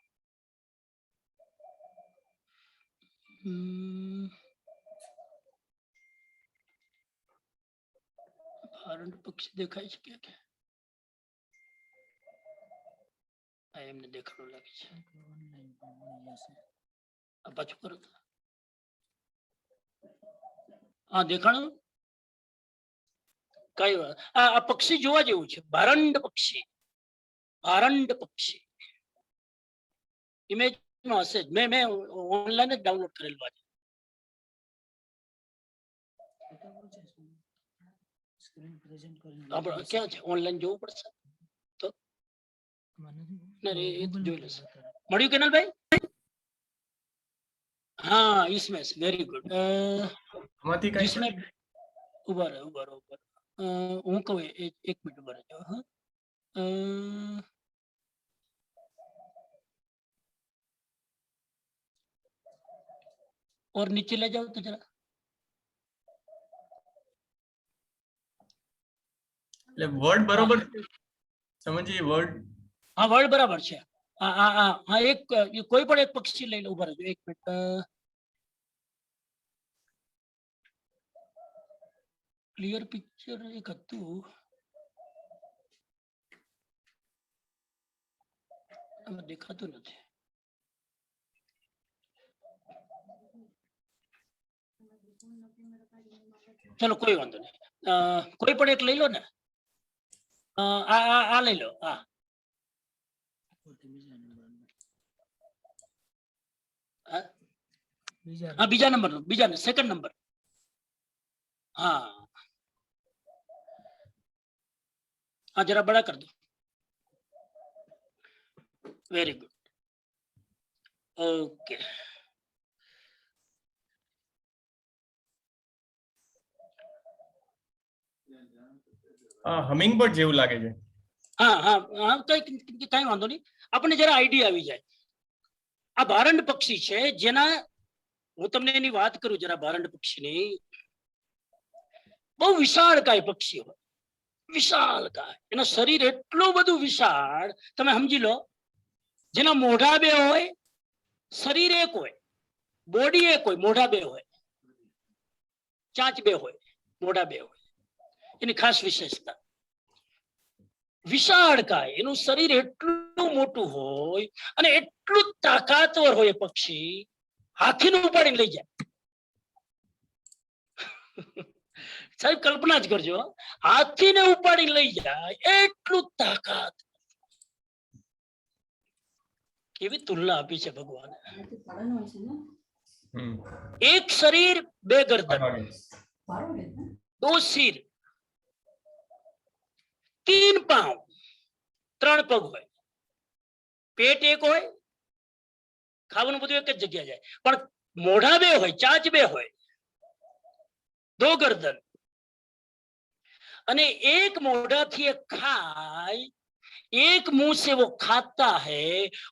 ભારંડ પક્ષી દેખાય છે કે એમને દેખાડું લાગે છે. પાછું કરો. હા દેખાણું કઈ વાત. આ પક્ષી જોવા જેવું છે, ભારંડ પક્ષી. ભારંડ પક્ષી ઇમેજ માં હશે જ. મેં ઓનલાઈન જ ડાઉનલોડ કરેલું છે. આપણે ક્યાં છે? ઓનલાઈન જોવું પડશે તો જોઈ લેશે. મળ્યું કેનલભાઈ? हाँ इसमें वेरी गुड. जिसमें उबर हूँ कहूँ एक मिनट उबर जाओ. हाँ और नीचे ले जाओ तो जरा. वर्ड बराबर समझिए. वर्ड हाँ वर्ड बराबर है. हाँ एक कोई पण एक पक्षी लई लो. उभा रहજો एक मिनिट. क्लियर पिक्चर एक હતું આમાં દેખાતું નથી. चलो कोई वांधो नहीं. कोई पण एक लई लो ने. आ लई लो. हाँ हाँ बीजा नंबर नो. बीजा ने सेकंड नंबर. हाँ हाँ जरा बड़ा कर दो. Very good. Okay humming bird જેવું લાગે છે. हाँ हाँ हाँ કઈ વાંધો નહીં. આપણને જરા આઈડિયા આવી જાય. આ ભારંડ પક્ષી છે જેના હું તમને એની વાત કરું જરા. ભારંડ પક્ષીની બહુ વિશાળકાય પક્ષી હોય. વિશાળકાય. એનું શરીર એટલું બધું વિશાળ તમે સમજી લો. જેના મોઢા બે હોય, શરીર એક હોય, બોડી એક હોય, મોઢા બે હોય, ચાંચ બે હોય, મોઢા બે હોય. એની ખાસ વિશેષતા વિશાળકાય. એનું શરીર એટલું મોટું હોય અને એટલું તાકાતવર હોય પક્ષી. હાથીને ઉપાડીને લઈ જાય. સાહેબ કલ્પના જ કરજો. હાથીને ઉપાડીને લઈ જાય એટલું તાકાત. કેવી તુલના આપી છે ભગવાને. એક શરીર બે ગરદન, દો સિર, तीन पांव, त्रण पग होय, पेट एक होय, खाવાનું બધું એક જ જગ્યા જાય. પણ મોઢા બે હોય, ચાંચ બે હોય, दो गर्दन અને एक मोढ़ा थी खाए. एक मुंह से वो खाता है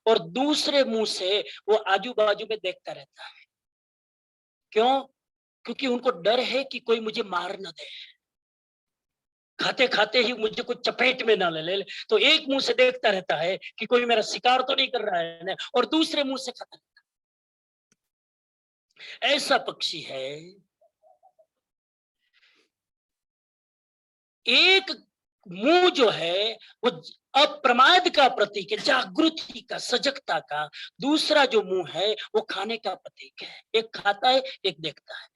और दूसरे मुंह से वो आजू बाजू में देखता रहता है. क्यों? क्योंकि उनको डर है कि कोई मुझे मार न दे. खाते खाते ही मुझे कुछ चपेट में ना ले. तो एक मुंह से देखता रहता है कि कोई मेरा शिकार तो नहीं कर रहा है ना, और दूसरे मुंह से खाता रहता है. ऐसा पक्षी है. एक मुंह जो है वो अप्रमाद का प्रतीक है, जागृति का, सजगता का. दूसरा जो मुंह है वो खाने का प्रतीक है. एक खाता है, एक देखता है.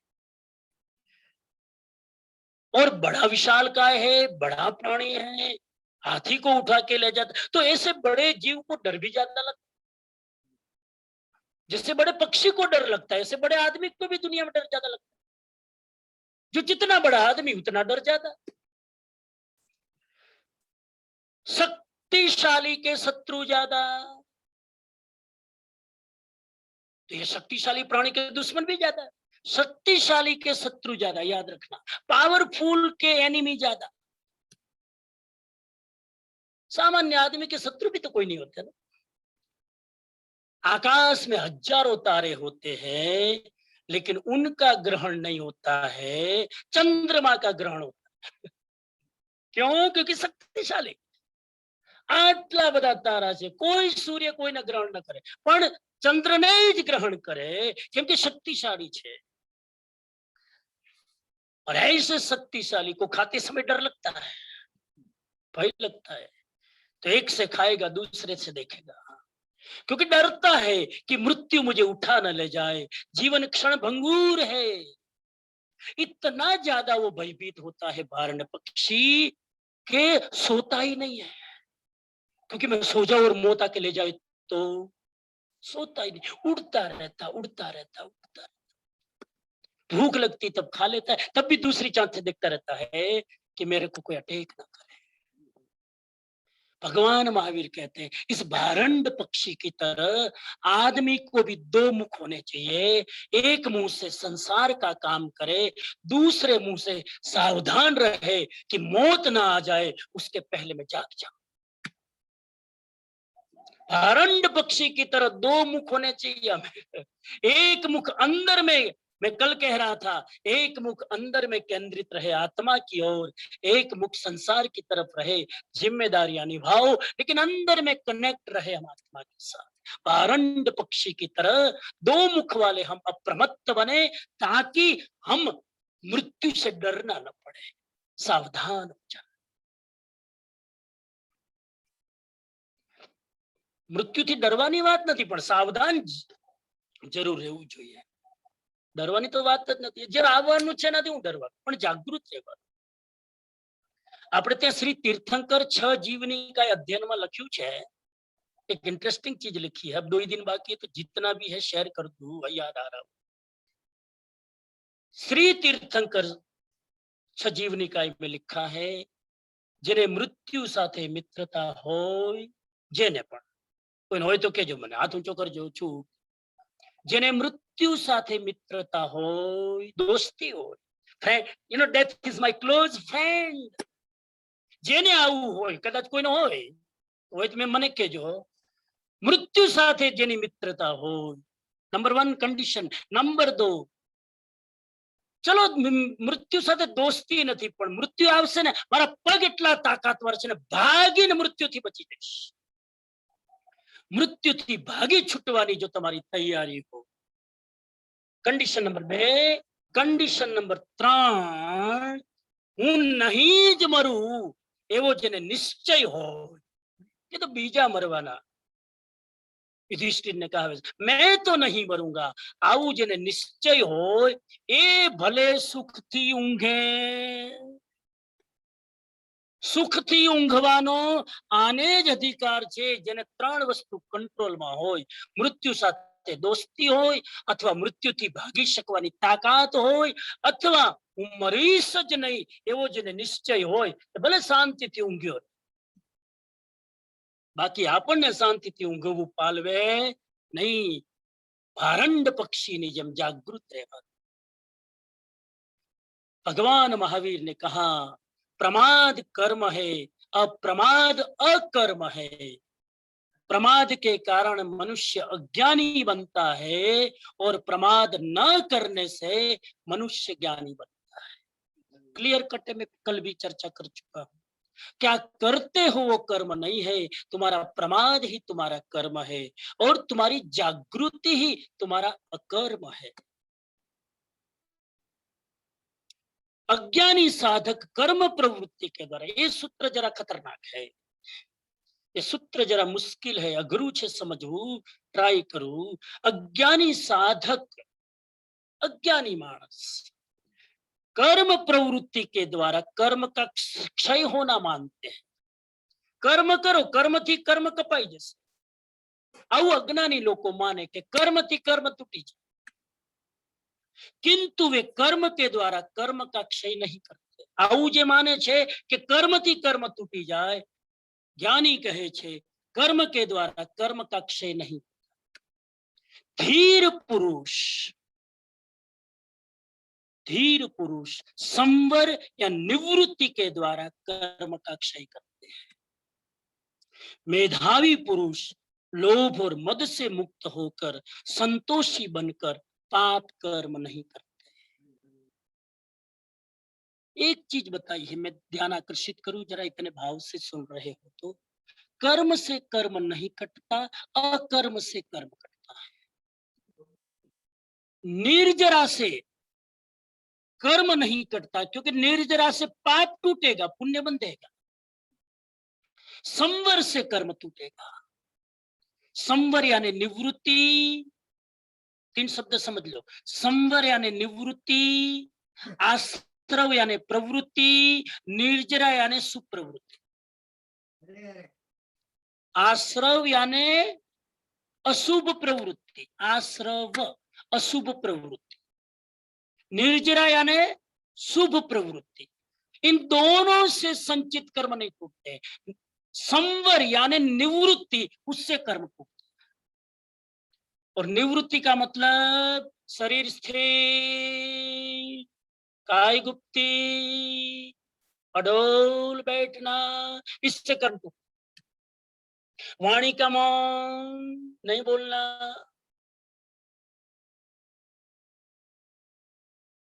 और बड़ा विशालकाय है, बड़ा प्राणी है. हाथी को उठा के ले जाता. तो ऐसे बड़े जीव को डर भी ज्यादा लगता है. जिससे बड़े पक्षी को डर लगता है, ऐसे बड़े आदमी को भी दुनिया में डर ज्यादा लगता है. जो जितना बड़ा आदमी उतना डर जाता. शक्तिशाली के शत्रु ज्यादा. तो ये शक्तिशाली प्राणी के दुश्मन भी ज्यादा है. शक्तिशाली के शत्रु ज्यादा, याद रखना. पावरफुल के एनिमी ज्यादा. सामान्य आदमी के शत्रु भी तो कोई नहीं होते ना. आकाश में हजारों तारे होते हैं लेकिन उनका ग्रहण नहीं होता है. चंद्रमा का ग्रहण होता है. क्यों? क्योंकि शक्तिशाली. આટલા બધા તારા છે, કોઈ સૂર્ય કોઈને ગ્રહણ ન કરે પણ ચંદ્રને જ ગ્રહણ કરે કેમ કે શક્તિશાળી છે. और ऐसे शक्तिशाली को खाते समय डर लगता है, भय लगता है. तो एक से खाएगा, दूसरे से देखेगा. क्योंकि डरता है कि मृत्यु मुझे उठा न ले जाए, जीवन क्षण भंगुर है। इतना ज्यादा वो भयभीत होता है भारण्य पक्षी के सोता ही नहीं है, क्योंकि मैं सो जाऊं और मौत आके ले जाए तो सोता ही नहीं, उड़ता रहता उड़ता रहता उड़ता रहता। भूख लगती तब खा लेता है, तब भी दूसरी चांद से देखता रहता है कि मेरे को कोई अटैक ना करे। भगवान महावीर कहते हैं इस भारंड पक्षी की तरह आदमी को भी दो मुख होने चाहिए। एक मुंह से संसार का काम करे, दूसरे मुंह से सावधान रहे कि मौत ना आ जाए उसके पहले मैं जाग जाऊं। भारंड पक्षी की तरह दो मुख होने चाहिए हमें। एक मुख अंदर में, मैं कल कह रहा था, एक मुख अंदर में केंद्रित रहे आत्मा की ओर, एक मुख संसार की तरफ रहे, जिम्मेदारियां निभाओ लेकिन अंदर में कनेक्ट रहे हम आत्मा के साथ। भारंड पक्षी की तरह दो मुख वाले हम अप्रमत्त बने ताकि हम मृत्यु से डरना न पड़े, सावधान हो जाए। મૃત્યુથી ડરવાની વાત નથી, પણ સાવધાન જરૂર રહેવું જોઈએ। ડરવાની તો વાત જ નથી, જે આવવાનું છે નથી હું ડરવાનું, પણ જાગૃત રહેવાનું। આપણે ત્યાં શ્રી તીર્થંકર 6 जीवनिकाय अध्ययનમાં લખ્યું છે, एक इंटरेस्टिंग चीज लिखी है। अब 2 ही दिन बाकी है तो जितना भी है शेयर कर दूं, याद आ रहा हूं। श्री तीर्थंकर 6 जीवनिकाय में लिखा है, જેને મૃત્યુ સાથે મિત્રતા હોય, જેને પણ કોઈ હોય તો કેજો મને, હાથ ઊંચો કરજો છું। જેને મૃત્યુ સાથે મિત્રતા હોય, દોસ્તી હોય, friend, you know death is my close friend, જેને આવું હોય, કદાચ કોઈનો હોય તો મને કેજો। મૃત્યુ સાથે જેની મિત્રતા હોય, નંબર 1 કન્ડિશન। નંબર 2, ચલો મૃત્યુ સાથે દોસ્તી નથી, પણ મૃત્યુ આવશે ને, મારા પગ એટલા તાકાતવર છે ને ભાગીને મૃત્યુથી બચી જઈશ। મૃત્યુથી ભાગી છૂટવાની જો તમારી તૈયારી હો, કન્ડિશન નંબર 2। કન્ડિશન નંબર 3, હું નહીં જ મરું એવો જેને નિશ્ચય હોય, એ તો બીજા મરવાના। युधिष्ठिर ने कहा मैं तो नहीं मरूंगा, आऊ जेने निश्चय होय ए भले सुख थी ऊंघे। सुख थी ऊंघवानो आने ज अधिकार छे, जेने 3 वस्तु कंट्रोल में होय, मृत्यु साथे दोस्ती होय, अथवा मृत्यु थी भागी शकवानी ताकात होय, अथवा હું મરીશ જ નહીં એવો જેને નિશ્ચય હોય ભલે શાંતિથી ઊંઘ્યો, બાકી આપણને શાંતિથી ઊંઘવું પાલવે નહીં। ભારંડ પક્ષીની જેમ જાગૃત રહેવા। भगवान महावीर ने कहा प्रमाद कर्म है, अप्रमाद अकर्म है। प्रमाद के कारण मनुष्य अज्ञानी बनता है और प्रमाद न करने से मनुष्य ज्ञानी बनता है। क्लियर कट में कल भी चर्चा कर चुका हूं। क्या करते हो वो कर्म नहीं है, तुम्हारा प्रमाद ही तुम्हारा कर्म है और तुम्हारी जागृति ही तुम्हारा अकर्म है। अज्ञानी साधक कर्म प्रवृत्ति के द्वारा, ये सूत्र जरा खतरनाक है, ये सूत्र जरा मुश्किल है, अघरू छे समझवू, ट्राई करू। अज्ञानी साधक, अज्ञानी मानस कर्म प्रवृत्ति के द्वारा कर्म का क्षय होना मानते हैं। कर्म करो, कर्म थी कर्म कपाई जैसे, आउ अज्ञानी लोग माने कि कर्म थी कर्म टूटी जाए, किंतु वे कर्म के द्वारा कर्म का क्षय नहीं करते। आउ जे माने छे कि कर्म थी कर्म टूटी जाए, ज्ञानी कहे छे कर्म के द्वारा कर्म का क्षय नहीं। धीर पुरुष, धीर पुरुष संवर या निवृत्ति के द्वारा कर्म का क्षय करते हैं। मेधावी पुरुष लोभ और मद से मुक्त होकर संतोषी बनकर पाप कर्म नहीं करते। एक चीज बताई है, मैं ध्यान आकर्षित करूं जरा, इतने भाव से सुन रहे हो तो, कर्म से कर्म नहीं कटता, अकर्म से कर्म कटता है। निर्जरा से कर्म नहीं कटता, क्योंकि निर्जरा से पाप टूटेगा, पुण्य बंधेगा। संवर से कर्म टूटेगा, संवर यानी निवृत्ति, 3 शब्द समझ लो। संवर यानी निवृत्ति, आश्रव यानी प्रवृत्ति, निर्जरा यानी सुप्रवृत्ति। आश्रव यानी अशुभ प्रवृत्ति, आश्रव अशुभ प्रवृत्ति, निर्जरा यानी शुभ प्रवृत्ति। इन दोनों से संचित कर्म नहीं टूटते। संवर यानी निवृत्ति, उससे कर्म टूटते। और निवृत्ति का मतलब शरीर स्थिर, काय गुप्ती, अडोल बैठना, इससे कर्म टूटते। वाणी का मौन, नहीं बोलना।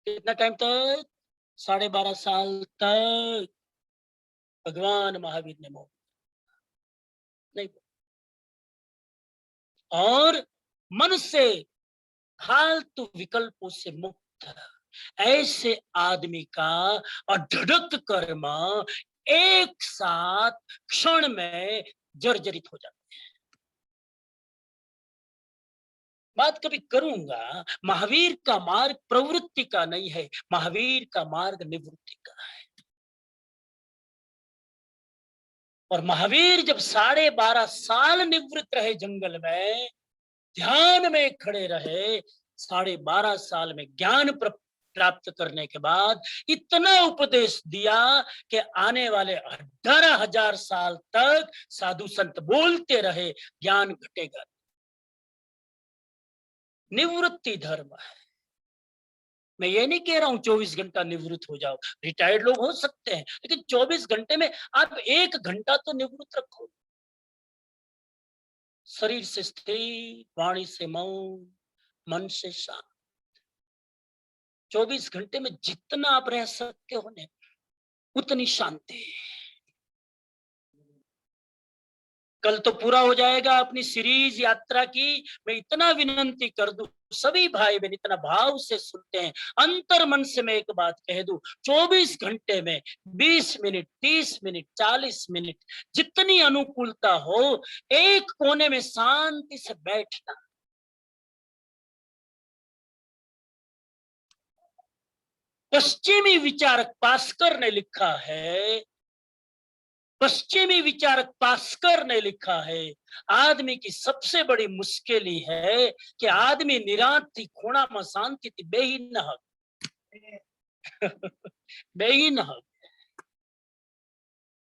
कितना टाइम तक? 12.5 साल तक भगवान महावीर ने मौन नहीं बोला। और मन से फालतू विकल्पों से मुक्त ऐसे आदमी का अढड़क कर्म एक साथ क्षण में जर्जरित हो जाते हैं। बात कभी करूंगा, महावीर का मार्ग प्रवृत्ति का नहीं है, महावीर का मार्ग निवृत्ति का है। और महावीर जब 12.5 साल निवृत्त रहे जंगल में, ध्यान में खड़े रहे, 12.5 साल में ज्ञान प्राप्त करने के बाद इतना उपदेश दिया कि आने वाले 18,000 साल तक साधु संत बोलते रहे, ज्ञान घटेगा। निवृत्ति धर्म है। मैं ये नहीं कह रहा हूं 24 घंटा निवृत्त हो जाओ, रिटायर्ड लोग हो सकते हैं, लेकिन 24 घंटे में आप 1 घंटा तो निवृत्त रखो। शरीर से स्थिर, वाणी से मौन, मन से शांत। 24 घंटे में जितना आप रह सकते हो ना, उतनी शांति। कल तो पूरा हो जाएगा अपनी सीरीज यात्रा की। मैं इतना विनंती कर दूं, सभी भाई बहन इतना भाव से सुनते हैं, अंतर मन से मैं एक बात कह दूं, 24 घंटे में 20 मिनट, 30 मिनट, 40 मिनट, जितनी अनुकूलता हो, एक कोने में शांति से बैठना। पश्चिमी विचारक पास्कर ने लिखा है, पश्चिमी विचारक पास्कर ने लिखा है, आदमी की सबसे बड़ी मुश्किल ही है कि आदमी निरांत थी, खूणा में शांति थी, बेही न बेही न।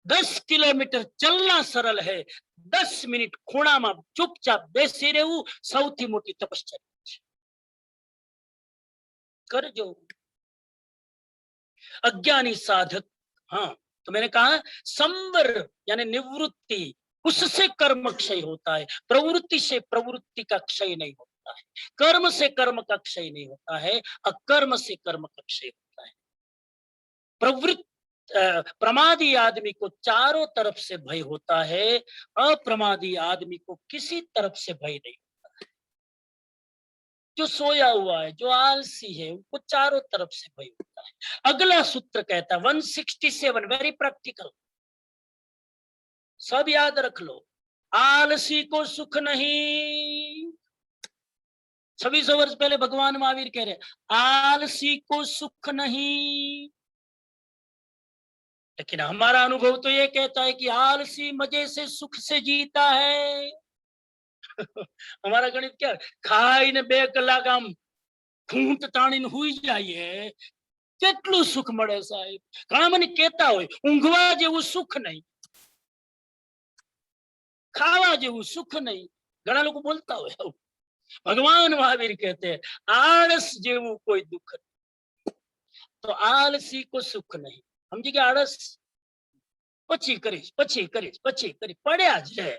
10 किलोमीटर चलना सरल है, 10 मिनट खूणा में चुपचाप बेसी रहવું સૌથી મોટી તપશ્ચર્યા છે। करजो। अज्ञानी साधक, हाँ, तो मैंने कहा संवर यानी निवृत्ति, उससे कर्म क्षय होता है। प्रवृत्ति से प्रवृत्ति का क्षय नहीं होता है, कर्म से कर्म का क्षय नहीं होता है, अकर्म से कर्म का क्षय होता है। प्रमादी आदमी को चारों तरफ से भय होता है, अप्रमादी आदमी को किसी तरफ से भय नहीं होता है। जो सोया हुआ है, जो आलसी है, उनको चारों तरफ से भय होता है। अगला सूत्र कहता है 167, वेरी प्रैक्टिकल, सब याद रख लो। आलसी को सुख नहीं। 2600 वर्ष पहले भगवान महावीर कह रहे आलसी को सुख नहीं, लेकिन हमारा अनुभव तो ये कहता है कि आलसी मजे से सुख से जीता है। हमारा गणित क्या, खाई ने 2 कलाक आम खूंट ताणी ने हुई जाइए, કેટલું સુખ મળે સાહેબ। ઘણા મને કહેતા હોય ઊંઘવા જેવું સુખ નહીં, ખાવા જેવું સુખ નહીં, ઘણા લોકો બોલતા હોય। ભગવાન મહાવીર कहते हैं આળસ જેવું કોઈ દુઃખ નહીં। તો આલસી को સુખ નહીં, સમજી કે આળસ પછી કરીશ, પછી કરીશ, પછી કરી પડ્યા જ રહે।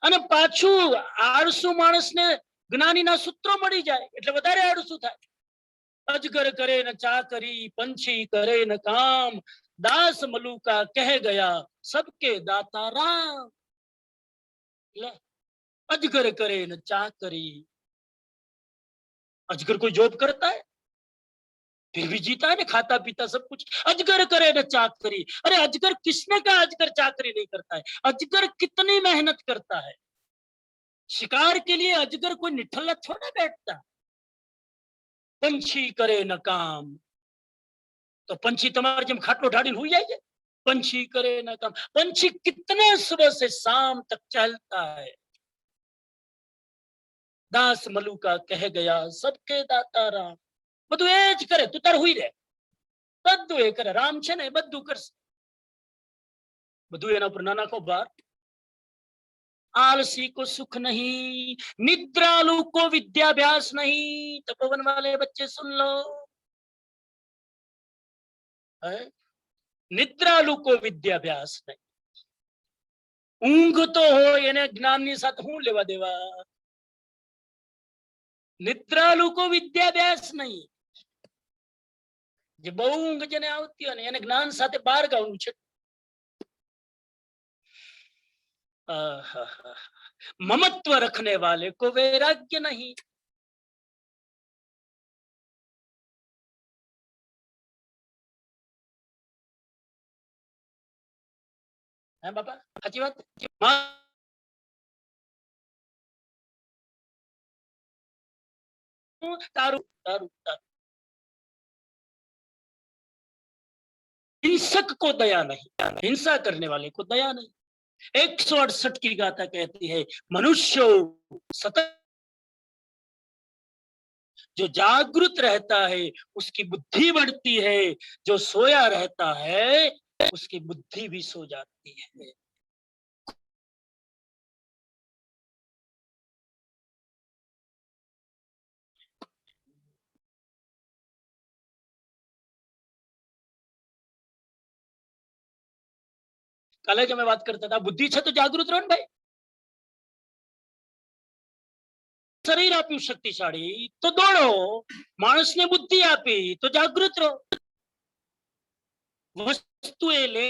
અને પાછું આળસુ માણસને જ્ઞાનીના સૂત્રો મળી જાય એટલે વધારે આળસુ થાય। अजगर करे न चाकरी, पंछी करे न काम, दास मलूका कह गया सबके दाता राम। अजगर करे न चाकरी, अजगर कोई जॉब करता है? फिर भी जीता है ना, खाता पीता सब कुछ। अजगर करे न चाकरी, अरे अजगर किसने कहा अजगर चाकरी नहीं करता है? अजगर कितनी मेहनत करता है शिकार के लिए। अजगर कोई निठल्ला थोड़ा बैठता। पंछी करे न काम, तो पंछी तुम्हारे जब खाटलो ढाड़ी हुई जाएगी। पंछी करे न काम, पंछी कितने सुबह से शाम तक चलता है। दास मलुका कह गया सबके दाता राम, બધું એ જ કરે, તું તાર હુઈ રહે, બધું એ કરે। રામ છે ને બધું કરશે, બધું એના ઉપર ના નાખો ભાર। आलसी को सुख नहीं, निद्रालु को विद्याभ्यास नहीं। तपोवन वाले बच्चे सुन लो, निद्रालु को विद्याभ्यास नहीं। ઊંઘ તો હોય એને જ્ઞાનની સાથે હું લેવા દેવા? નિદ્રાલુ को विद्याभ्यास नहीं। જે બહુ ઊંઘ જેને આવતી હોય ને એને જ્ઞાન સાથે બહાર ગાવાનું છે। ममत्व रखने वाले को वैराग्य नहीं। है बाबा, अच्छी बात। तारू तारू तारू। हिंसक को दया नहीं, हिंसा करने वाले को दया नहीं। 168 की गाथा कहती है, मनुष्य सतत जो जागृत रहता है उसकी बुद्धि बढ़ती है, जो सोया रहता है उसकी बुद्धि भी सो जाती है। काले जो मैं बात करता था, बुद्धि છે તો જાગૃત રહો ને ભાઈ। શરીર આપ્યું શક્તિશાળી તો દોડો, માણસને બુદ્ધિ આપી તો જાગૃત રહો। वस्तुएं ले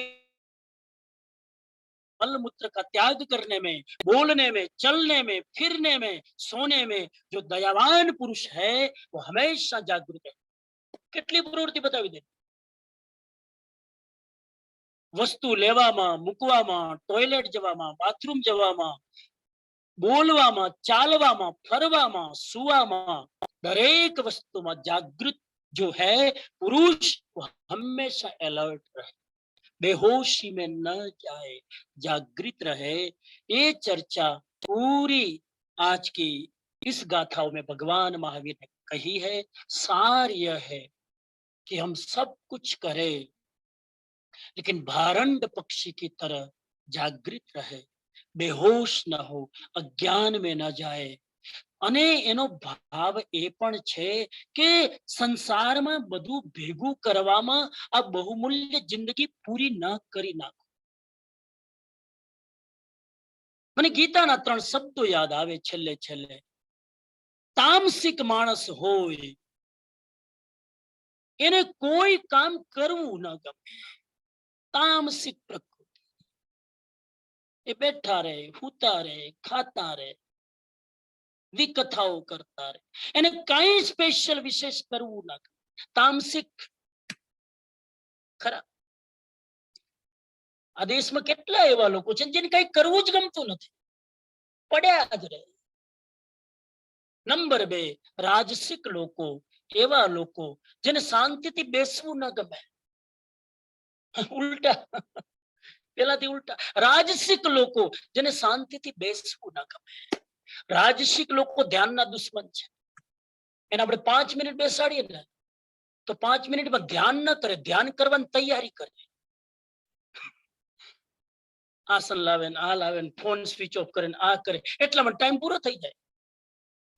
मल मूत्र का त्याग करने में, बोलने में, चलने में, फिरने में, सोने में जो दयावान पुरुष है वो हमेशा जागृत है। કેટલી પ્રવૃત્તિ બતાવી દે। વસ્તુ લેવામાં, મૂકવામાં, ટોયલેટ જવામાં, બાથરૂમ જવામાં, બોલવામાં, ચાલવામાં, ફરવામાં, સુવામાં, દરેક વસ્તુમાં જાગૃત जो है पुरुष वो हमेशा अलर्ट रहे, बेहोशी में न जाए, जागृत रहे। ये चर्चा पूरी आज की इस गाथाओं में भगवान महावीर ने कही है। सार यह है कि हम सब कुछ करें लेकिन भारंड पक्षी की तरह जागृत रहे, बेहोश न हो, अज्ञान में न जाए। અને એનો ભાવ એ પણ છે કે સંસારમાં બધું ભેગું કરવામાં આ બહુમૂલ્ય જિંદગી પૂરી ન કરી નાખો। મને ગીતાના 3 શબ્દો યાદ આવે છેલ્લે છેલ્લે। તામસિક માણસ હોય એને કોઈ કામ કરવું ન ગમે। તામસિક પ્રકૃતિ, એ બેઠા રહે, સૂતા રહે, ખાતા રહે, વિકથાઓ કરતા રહે, એને કઈ સ્પેશિયલ વિશેષ કરવું ના। તામસિક ખરા। આ દેશમાં કેટલા એવા લોકો છે જેને કઈ કરવું જ ગમતું નથી, પડ્યા જ રહે। નંબર 2, રાજસિક લોકો, એવા લોકો જેને શાંતિથી બેસવું ન ગમે। ઉલટા, પેલાથી ઉલટા। રાજસિક લોકો જેને શાંતિથી બેસવું ન ગમે। राजसिक लोग को ध्यान ना दुश्मन है। એને આપણે 5 મિનિટ બેસાડીએ ને તો 5 મિનિટમાં ध्यान न करे, ध्यान કરવાની તૈયારી કરે। આસન લાવે ને આ લાવે ને ફોન સ્વિચ ઓફ કરે ને આ કરે, એટલામાં ટાઈમ પૂરો થઈ જાય।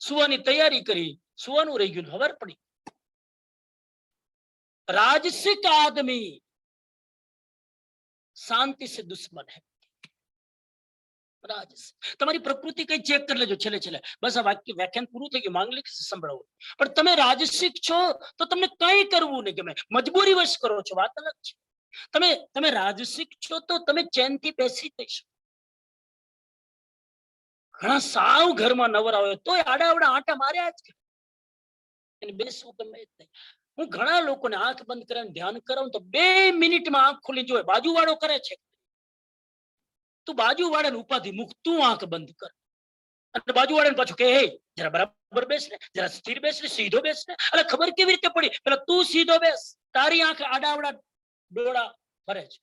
સુવાની તૈયારી કરી, સુવાનું રહી ગયું, ખબર પડી। राजसिक आदमी शांति से दुश्मन है। તમારી પ્રકૃતિ કઈ ચેક કરી લેજો છેલ્લે છેલ્લે। બસ આ વાક્ય વ્યાખ્યાન પૂરું થઈ ગયું, માંગલિક સંભળાવો। પણ તમે રાજસિક છો તો તમને કઈ કરવું નહીં ગમે, મજબૂરી વશ કરો છો, વાત અલગ છે। તમે રાજસિક છો તો તમે ચેનથી બેસી નહીં શકો। ઘણા સાવ ઘરમાં નવરા હોય તોય આડા આવડા આંટા માર્યા જ કરે, એને બેસવું ગમે જ નહીં। હું ઘણા લોકોને આંખ બંધ કરીને ધ્યાન કરાવું તો 2 મિનિટમાં આંખ ખોલી જોવે. બાજુવાળો કરે છે, તું બાજુવાળાને ઉપાધિ મુક, તું આંખ બંધ કર. અને બાજુવાળાને પાછું કે, હે જરા બરાબર બેસ ને, જરા સ્થિર બેસ ને, સીધો બેસ ને. એટલે ખબર કેવી રીતે પડી? પેલા તું સીધો બેસ, તારી આંખ આડાવડા ડોળા ફરે છે.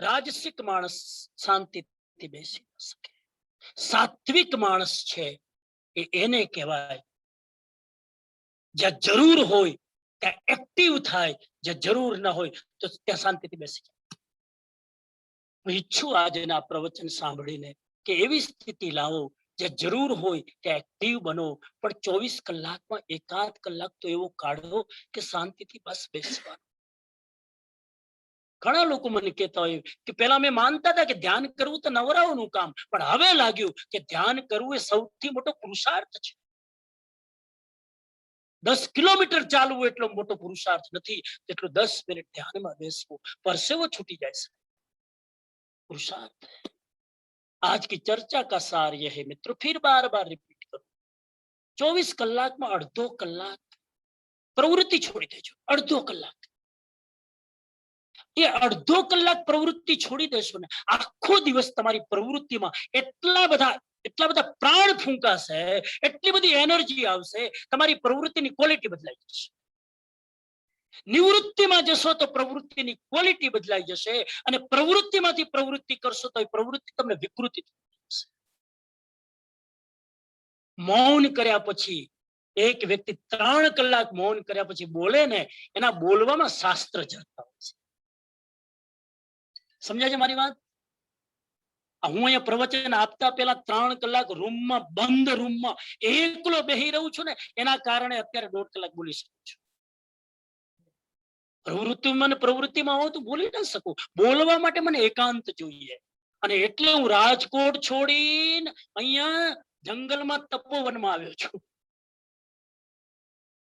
રાજસિક માણસ શાંતિથી બેસી ન શકે. સાત્વિક માણસ છે એને કહેવાય જ્યાં જરૂર હોય ત્યાં એક્ટિવ થાય, જ્યાં જરૂર ન હોય તો ત્યાં શાંતિથી બેસી જાય. હું ઈચ્છું આજના પ્રવચન સાંભળીને કે એવી સ્થિતિ લાવો જ્યાં જરૂર હોય ત્યાં એક્ટિવ બનો, પણ 24 કલાકમાં એકાદ કલાક તો એવો કાઢો કે શાંતિથી બસ બેસવાનું. ઘણા લોકો મને કહેતા હોય કે પેલા મેં માનતા હતા કે ધ્યાન કરવું તો નવરાઓનું કામ, પણ હવે લાગ્યું કે ધ્યાન કરવું એ સૌથી મોટો પુરુષાર્થ છે. 10 કિલોમીટર ચાલવું એટલો મોટો પુરુષાર્થ નથી જેટલો 10 મિનિટ ધ્યાનમાં બેસવું. પરસેવો છૂટી જાય છે. पुरुषार्थ। आज की चर्चा का सार यह है मित्रों, फिर बार बार रिपीट करो, 24 कलाक में अर्धो कलाक प्रवृत्ति छोड़ी देजो। अर्धो कलाक, ये अर्धो कलाक प्रवृत्ति छोड़ी देशो ने आखो दिवस तमारी प्रवृत्ति में એટલા બધા પ્રાણ ફૂંકાશે, એટલી બધી એનર્જી આવશે, તમારી પ્રવૃત્તિની ક્વોલિટી બદલાઈ જશે. નિવૃત્તિમાં જશો તો પ્રવૃત્તિની ક્વોલિટી બદલાઈ જશે, અને પ્રવૃત્તિમાંથી પ્રવૃત્તિ કરશો તો એ પ્રવૃત્તિ તમને વિકૃતિ થશે. મૌન કર્યા પછી એક વ્યક્તિ 3 કલાક મૌન કર્યા પછી બોલે ને, એના બોલવામાં શાસ્ત્ર જડતા હોય છે. સમજાય છે મારી વાત? હું અહીંયા પ્રવચન આપતા પહેલા 3 કલાક રૂમમાં, બંધ રૂમમાં એકલો બેહી રહું છું ને, એના કારણે અત્યારે 1.5 કલાક બોલી શકું છું. પ્રવૃત્તિમાં હું તો બોલી ન શકું. બોલવા માટે મને એકાંત જોઈએ, અને એટલે હું રાજકોટ છોડીને અહીંયા જંગલમાં તપોવનમાં આવ્યો છું.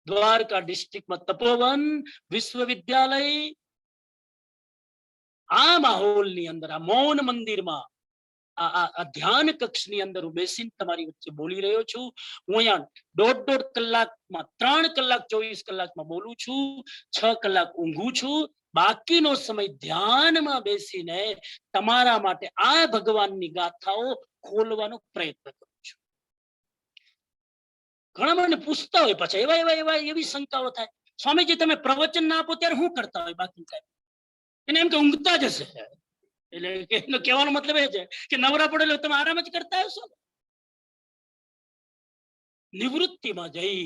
દ્વારકા ડિસ્ટ્રિક્ટમાં તપોવન વિશ્વવિદ્યાલય, આ માહોલની અંદર, આ મૌન મંદિરમાં, આ ધ્યાન કક્ષની અંદર હું બેસીને તમારી વચ્ચે બોલી રહ્યો છું. હું અહીંયા 1.5 કલાકમાં 3 કલાક 24 કલાકમાં બોલું છું, 6 કલાક ઊંઘું છું, બાકીનો સમય ધ્યાનમાં બેસીને તમારા માટે આ ભગવાનની ગાથાઓ ખોલવાનો પ્રયત્ન કરું છું. ઘણા મને પૂછતા હોય પાછા એવી શંકાઓ થાય, સ્વામીજી તમે પ્રવચન ના આપો ત્યારે શું કરતા હોય બાકી કઈ? એને એમ કે ઊંઘતા જ હશે. એટલે એનો કહેવાનો મતલબ એ છે કે નવરા પડેલો તમે આરામ જ કરતા હશો. નિવૃત્તિમાં જઈ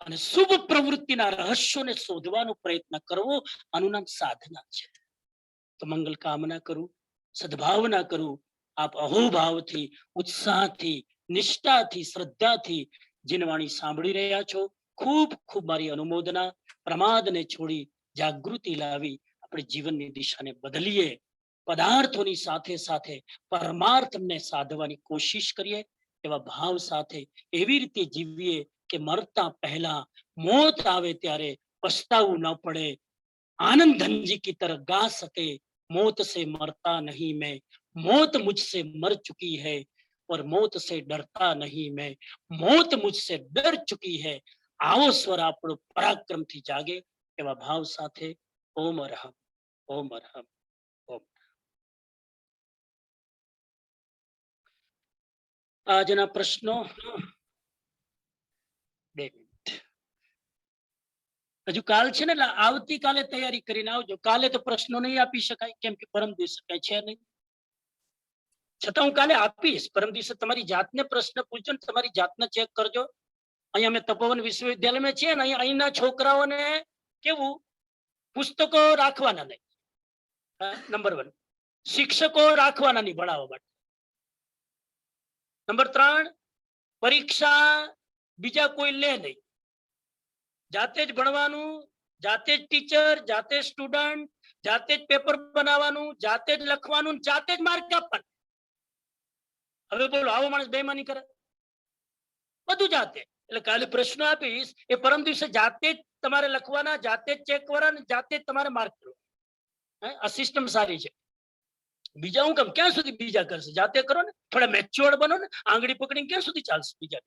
અને શુભ પ્રવૃત્તિના રહસ્યોને શોધવાનો પ્રયત્ન કરવો, આનું નામ સાધના છે. તો મંગલ કામના કરું, સદભાવના કરું, આપ અહોભાવથી, ઉત્સાહથી, નિષ્ઠાથી, શ્રદ્ધાથી જીનવાણી સાંભળી રહ્યા છો. ખૂબ ખૂબ મારી અનુમોદના. પ્રમાદને છોડી જાગૃતિ લાવી આપણે જીવનની દિશાને બદલીએ. પદાર્થોની સાથે સાથે પરમાર્થને સાધવાની કોશિશ કરીએ. એવા ભાવ સાથે એવી રીતે જીવીએ કે મરતા પહેલા, મોત આવે ત્યારે પછતાવું ન પડે. आनंद धन जी की तरह गा सके, मौत से मरता नहीं मैं, मौत मुझसे मर चुकी है, और मौत से डरता नहीं मैं, मौत मुझसे डर चुकी है. आओ स्वर આપણો પરાક્રમથી જાગે. એવા ભાવ સાથે ઓમ અરહમ, ઓમ અરહમ, ઓમ. આજના પ્રશ્નો હજુ કાલ છે ને, એટલે આવતીકાલે તૈયારી કરીને આવજો. કાલે તો પ્રશ્નો નહીં આપી શકાય, કેમ કે પરમ દિવસે કઈ છે નહીં. છતાં હું કાલે આપીશ. પરમ દિવસે તમારી જાતને પ્રશ્ન પૂછજો ને તમારી જાતને ચેક કરજો. અહીંયા અમે તપોવન વિશ્વવિદ્યાલયમાં છીએ ને, અહીંના છોકરાઓને કેવું, પુસ્તકો રાખવાના નહીં. નંબર 1. શિક્ષકો રાખવાના નહીં ભણાવવા માટે. નંબર 3, પરીક્ષા બીજા કોઈ લે નહીં. જાતે જ ભણવાનું, જાતે જ ટીચર, જાતે જ સ્ટુડન્ટ, જાતે જ પેપર બનાવવાનું, જાતે જ લખવાનું, જાતે જ માર્ક આપવાનું. હવે બોલો, આવો માણસ બેઈમાની કરે? બધું જાતે. એટલે કાલે પ્રશ્ન આપીશ, એ પરમ દિવસે જાતે જ તમારે લખવાના, જાતે જ ચેક કરવાના, જાતે જ તમારે માર્ક કરવાના. આ સિસ્ટમ સારી છે. બીજા હું કામ, ક્યાં સુધી બીજા કરશે? જાતે કરો ને, થોડા મેચ્યોર્ડ બનો ને, આંગળી પકડીને ક્યાં સુધી ચાલશે બીજા?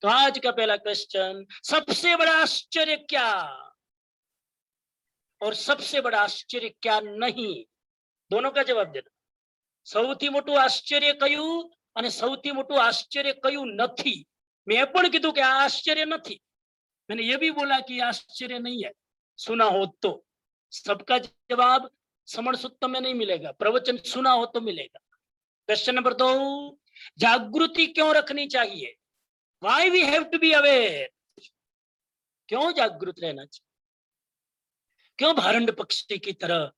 तो आज का पहला क्वेश्चन, सबसे बड़ा आश्चर्य क्या और सबसे बड़ा आश्चर्य क्या नहीं, दोनों का जवाब देना। સૌથી મોટું આશ્ચર્ય કયું અને સૌથી મોટું આશ્ચર્ય કયું નથી। મેં એ પણ કીધું કે આ આશ્ચર્ય નથી, मैंने ये भी बोला कि आश्चर्य नहीं है, सुना हो तो। सबका जवाब समण सूत्र में नहीं मिलेगा, प्रवचन सुना हो तो मिलेगा। क्वेश्चन नंबर 2, जागृति क्यों रखनी चाहिए? Why we have to be aware? क्यों जागृत रहना चाहिए? क्यों भारंड पक्षी की तरह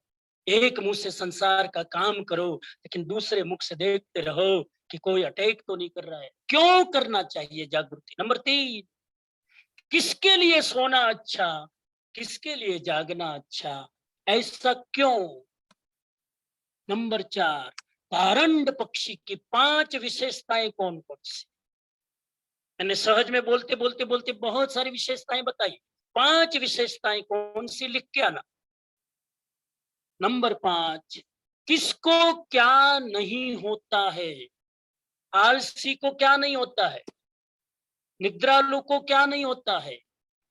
एक मुंह से संसार का काम करो लेकिन दूसरे मुख से देखते रहो कि कोई अटैक तो नहीं कर रहा है? क्यों करना चाहिए जागृति? नंबर 3, किसके लिए सोना अच्छा, किसके लिए जागना अच्छा, ऐसा क्यों? नंबर 4, भारंड पक्षी की 5 विशेषताएं कौन कौन सी? मैंने सहज में बोलते बोलते बोलते बहुत सारी विशेषताएं बताई, 5 विशेषताएं कौन सी, लिख के आना। नंबर 5, किसको क्या नहीं होता है? आलसी को क्या नहीं होता है? निद्रालु को क्या नहीं होता है?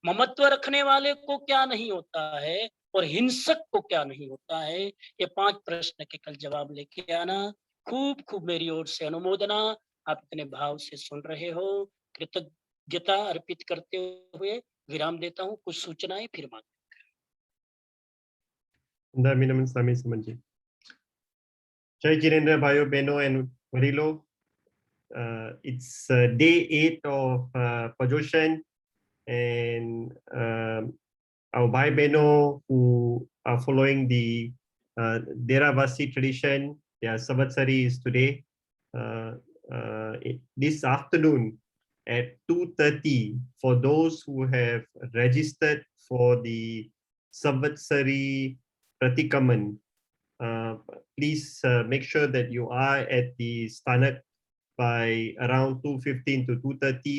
ममत्व रखने वाले को क्या नहीं होता है? और हिंसक को क्या नहीं होता है? ये 5 प्रश्न के कल जवाब लेके आना। खूब खूब मेरी ओर से अनुमोदना। आप इतने भाव से सुन रहे हो, कृतज्ञता अर्पित करते हुए विराम देता हूँ। कुछ सूचनाएं फिर मांग। Daminaman Swami Samanji. Jai Jirendra Bhayo Beno and Marilo. It's day 8 of Pajoshan, and our Bhai Beno who are following the Deravasi tradition, their Samvatsari is today. This afternoon at 2:30, for those who have registered for the Samvatsari Pratikaman, please make sure that you are at the Stanak by around 2:15 to 2:30.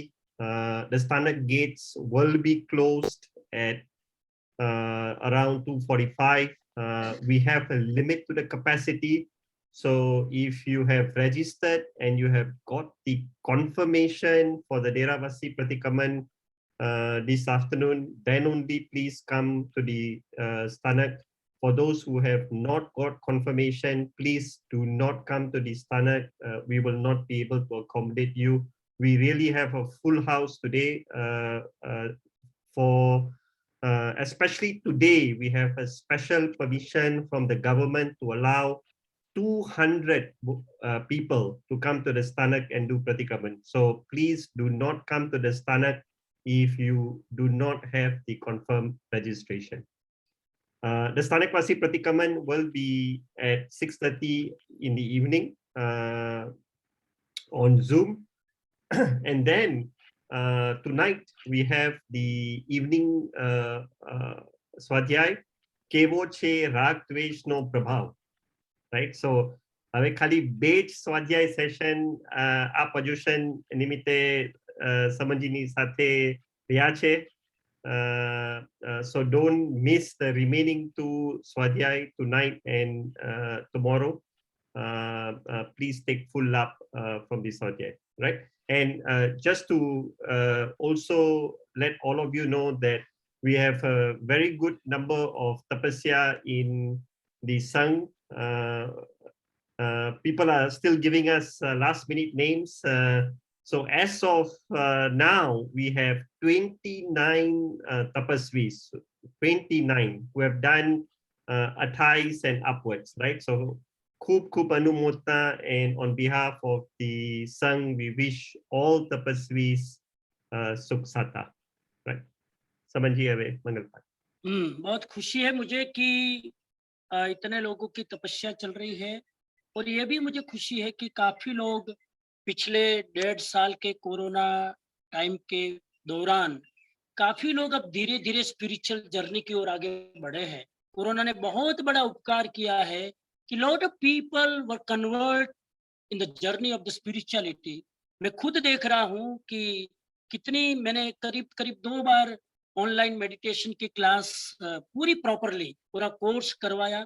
The Stanak gates will be closed at around 2:45. We have a limit to the capacity. So if you have registered and you have got the confirmation for the Deravasi Pratikaman this afternoon, then only please come to the Stanak. For those who have not got confirmation, please do not come to the Stanak. We will not be able to accommodate you. We really have a full house today. Especially today, we have a special permission from the government to allow 200 people to come to the Stanak and do Pratikaman. So please do not come to the Stanak if you do not have the confirmed registration. The Stanakvasi Pratikaman will be at 6:30 in the evening on Zoom. And then tonight we have the evening Swadhyay, Kevo Che Rag Dvesh No Prabhav. Right? So હવે ખાલી batch સ્વાધ્યાય session આ પર્યુષણ નિમિત્તે સમંજીની સાથે રહ્યા છે. So don't miss the remaining 2 Swadhyay tonight and tomorrow. Please take full lap from this Swadhyay, right? And just to also let all of you know that we have a very good number of tapasya in the Sangh. People are still giving us last minute names. So as of now, we have 29 tapasvis, 29 who have done 28 and upwards, right? So Khub Anumota, and on behalf of the Sangh, we wish all tapasvis Sukh Sata, right? Samanji Ave Mangalpat. बहुत खुशी है मुझे कि इतने लोगों की तपस्या चल रही है, और ये भी मुझे खुशी है कि काफी लोग पिछले 1.5 साल के कोरोना टाइम के दौरान काफी लोग अब धीरे धीरे स्पिरिचुअल जर्नी की ओर आगे बढ़े हैं। कोरोना ने बहुत बड़ा उपकार किया है कि lot of people were convert in the journey of the spirituality. मैं खुद देख रहा हूँ कि कितनी, मैंने करीब 2 बार ऑनलाइन मेडिटेशन की क्लास पूरी प्रॉपरली पूरा कोर्स करवाया,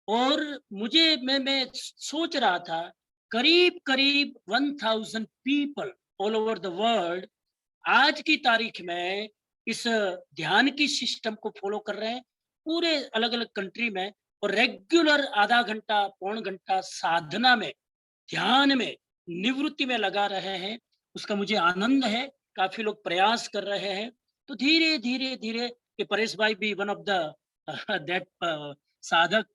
और मुझे मैं सोच रहा था करीब 1000 people all over the world आज की तारीख में इस ध्यान की सिस्टम को फॉलो कर रहे हैं पूरे अलग अलग कंट्री में, और रेगुलर आधा घंटा पौन घंटा साधना में, ध्यान में, निवृत्ति में लगा रहे हैं। उसका मुझे आनंद है। काफी लोग प्रयास कर रहे हैं। तो धीरे धीरे धीरे ये परेश भाई भी वन ऑफ द दैट साधक,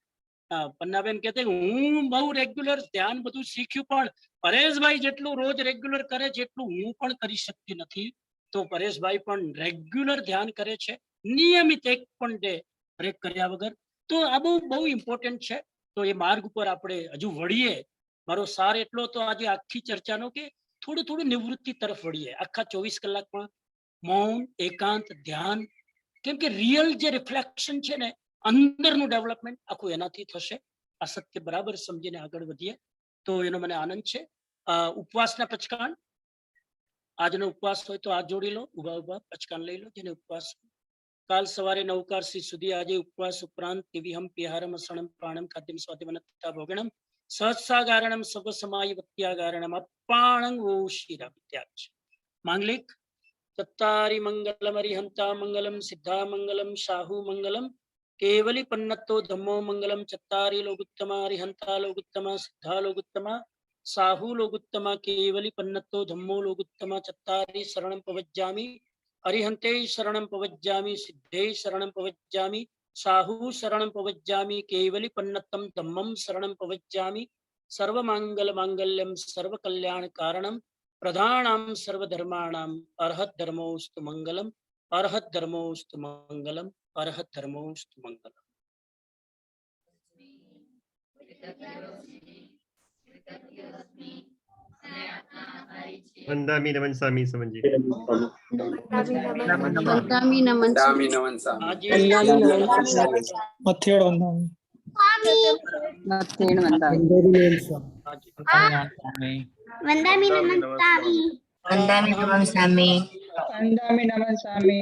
પન્નાબેન કહેતે હું બહુ રેગ્યુલર ધ્યાન બધું શીખ્યું, પણ પરેશભાઈ જેટલું રોજ રેગ્યુલર કરે જેટલું હું પણ કરી શકતી નથી. તો પરેશભાઈ પણ રેગ્યુલર ધ્યાન કરે છે, નિયમિત એક પણ ડે બ્રેક કર્યા વગર. તો આ બહુ બહુ ઇમ્પોર્ટન્ટ છે. તો એ માર્ગ ઉપર આપણે હજુ વળીએ. મારો સાર એટલો તો આજે આખી ચર્ચાનો કે થોડું થોડું નિવૃત્તિ તરફ વળીએ. આખા 24 કલાકમાં મૌન, એકાંત, ધ્યાન, કેમ કે રિયલ જે રિફ્લેક્શન છે ને, અંદરનું ડેવલપમેન્ટ આખું એનાથી થશે. આ સત્ય બરાબર સમજીને આગળ વધીએ તો એનો મને આનંદ છે. ઉપવાસના પચકાણ, આજનો ઉપવાસ હોય તો હાથ જોડી લો, ઉભા ઉભા પચકાણ લઈ લો જેને ઉપવાસ. કાલ સવારે 9 સુધી આજે ઉપવાસ ઉપરાંત દિવ્યહમ પિહારમ અસણમ પ્રાણમ ખાદ્યમ સ્વાદિવનતા ભોગણમ સહસાગારણમ સર્વ સમાય વત્યાગારણમ અપાણં વો શિરા ત્યાગ. માંગલિક ચત્તારી મંગલમ હરિહંતા મંગલમ સિદ્ધા મંગલમ શાહુ મંગલમ केवली पन्नतो धम्मो मंगलम चत्तारी लोगुत्तमा हरिहंता लोगुत्तमा सिद्धा लोगुत्तमा साहू लोगुत्तमा केवली पन्नतो धम्मो लोगुत्तमा चत्तारी शरणं पवज्जामि हरिहंते शरणं पवज्जामि सिद्धे शरणं पवज्जामि साहू शरणं पवज्जामि केवली पन्नतम धम्मं शरणं पवज्जामि सर्वमंगल मांगल्यम सर्वकल्याण कारणम प्रधानां सर्वधर्माणां अर्हत धर्मोस्तु मंगलम अर्हत धर्मोस्तु मंगलम अर्हत धर्मोस्तु मंगलम. वंदामि नमन सामी समझी. વંદામી નમન દામી નમન સામી. આજે મથેડ વંદામી. મથેણ વંદામી. વંદામી નમન સ્વામી. વંદામી નમન સ્વામી. વંદામી નમન સ્વામી.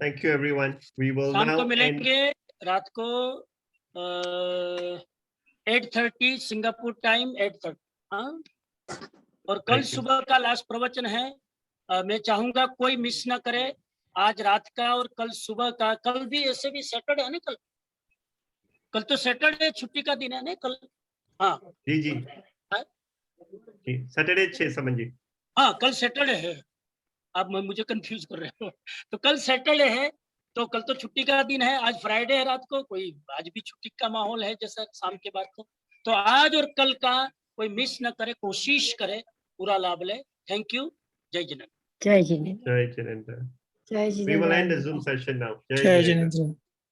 Thank you everyone. We will शाम now को end. मिलेंगे रात को 8:30 सिंगापुर टाइम 8:30. हाँ, और कल Thank you. सुबह का लास्ट प्रवचन है. मैं चाहूंगा कोई मिस ना करे. आज रात का और कल सुबह का. कल भी ऐसे भी सैटरडे है ना, कल तो सैटरडे छुट्टी का दिन है ना कल. हाँ जी जी हाँ? जी, सैटरडे 6 समझी. हाँ, कल सैटरडे है. आप मुझे कंफ्यूज कर रहे हो. तो कल सैटरडे है, तो कल तो छुट्टी का दिन है. आज फ्राइडे है रात को. कोई आज भी छुट्टी का माहौल है जैसा शाम के बाद तो आज और कल का कोई मिस न करे, कोशिश करे, पूरा लाभ ले. Thank you. जय जिनेन्द्र. જય જીનેન્દ્ર. Jai Jinendra. જય We will end the Jinendra. Zoom session now. જય જિનેન્દ્ર.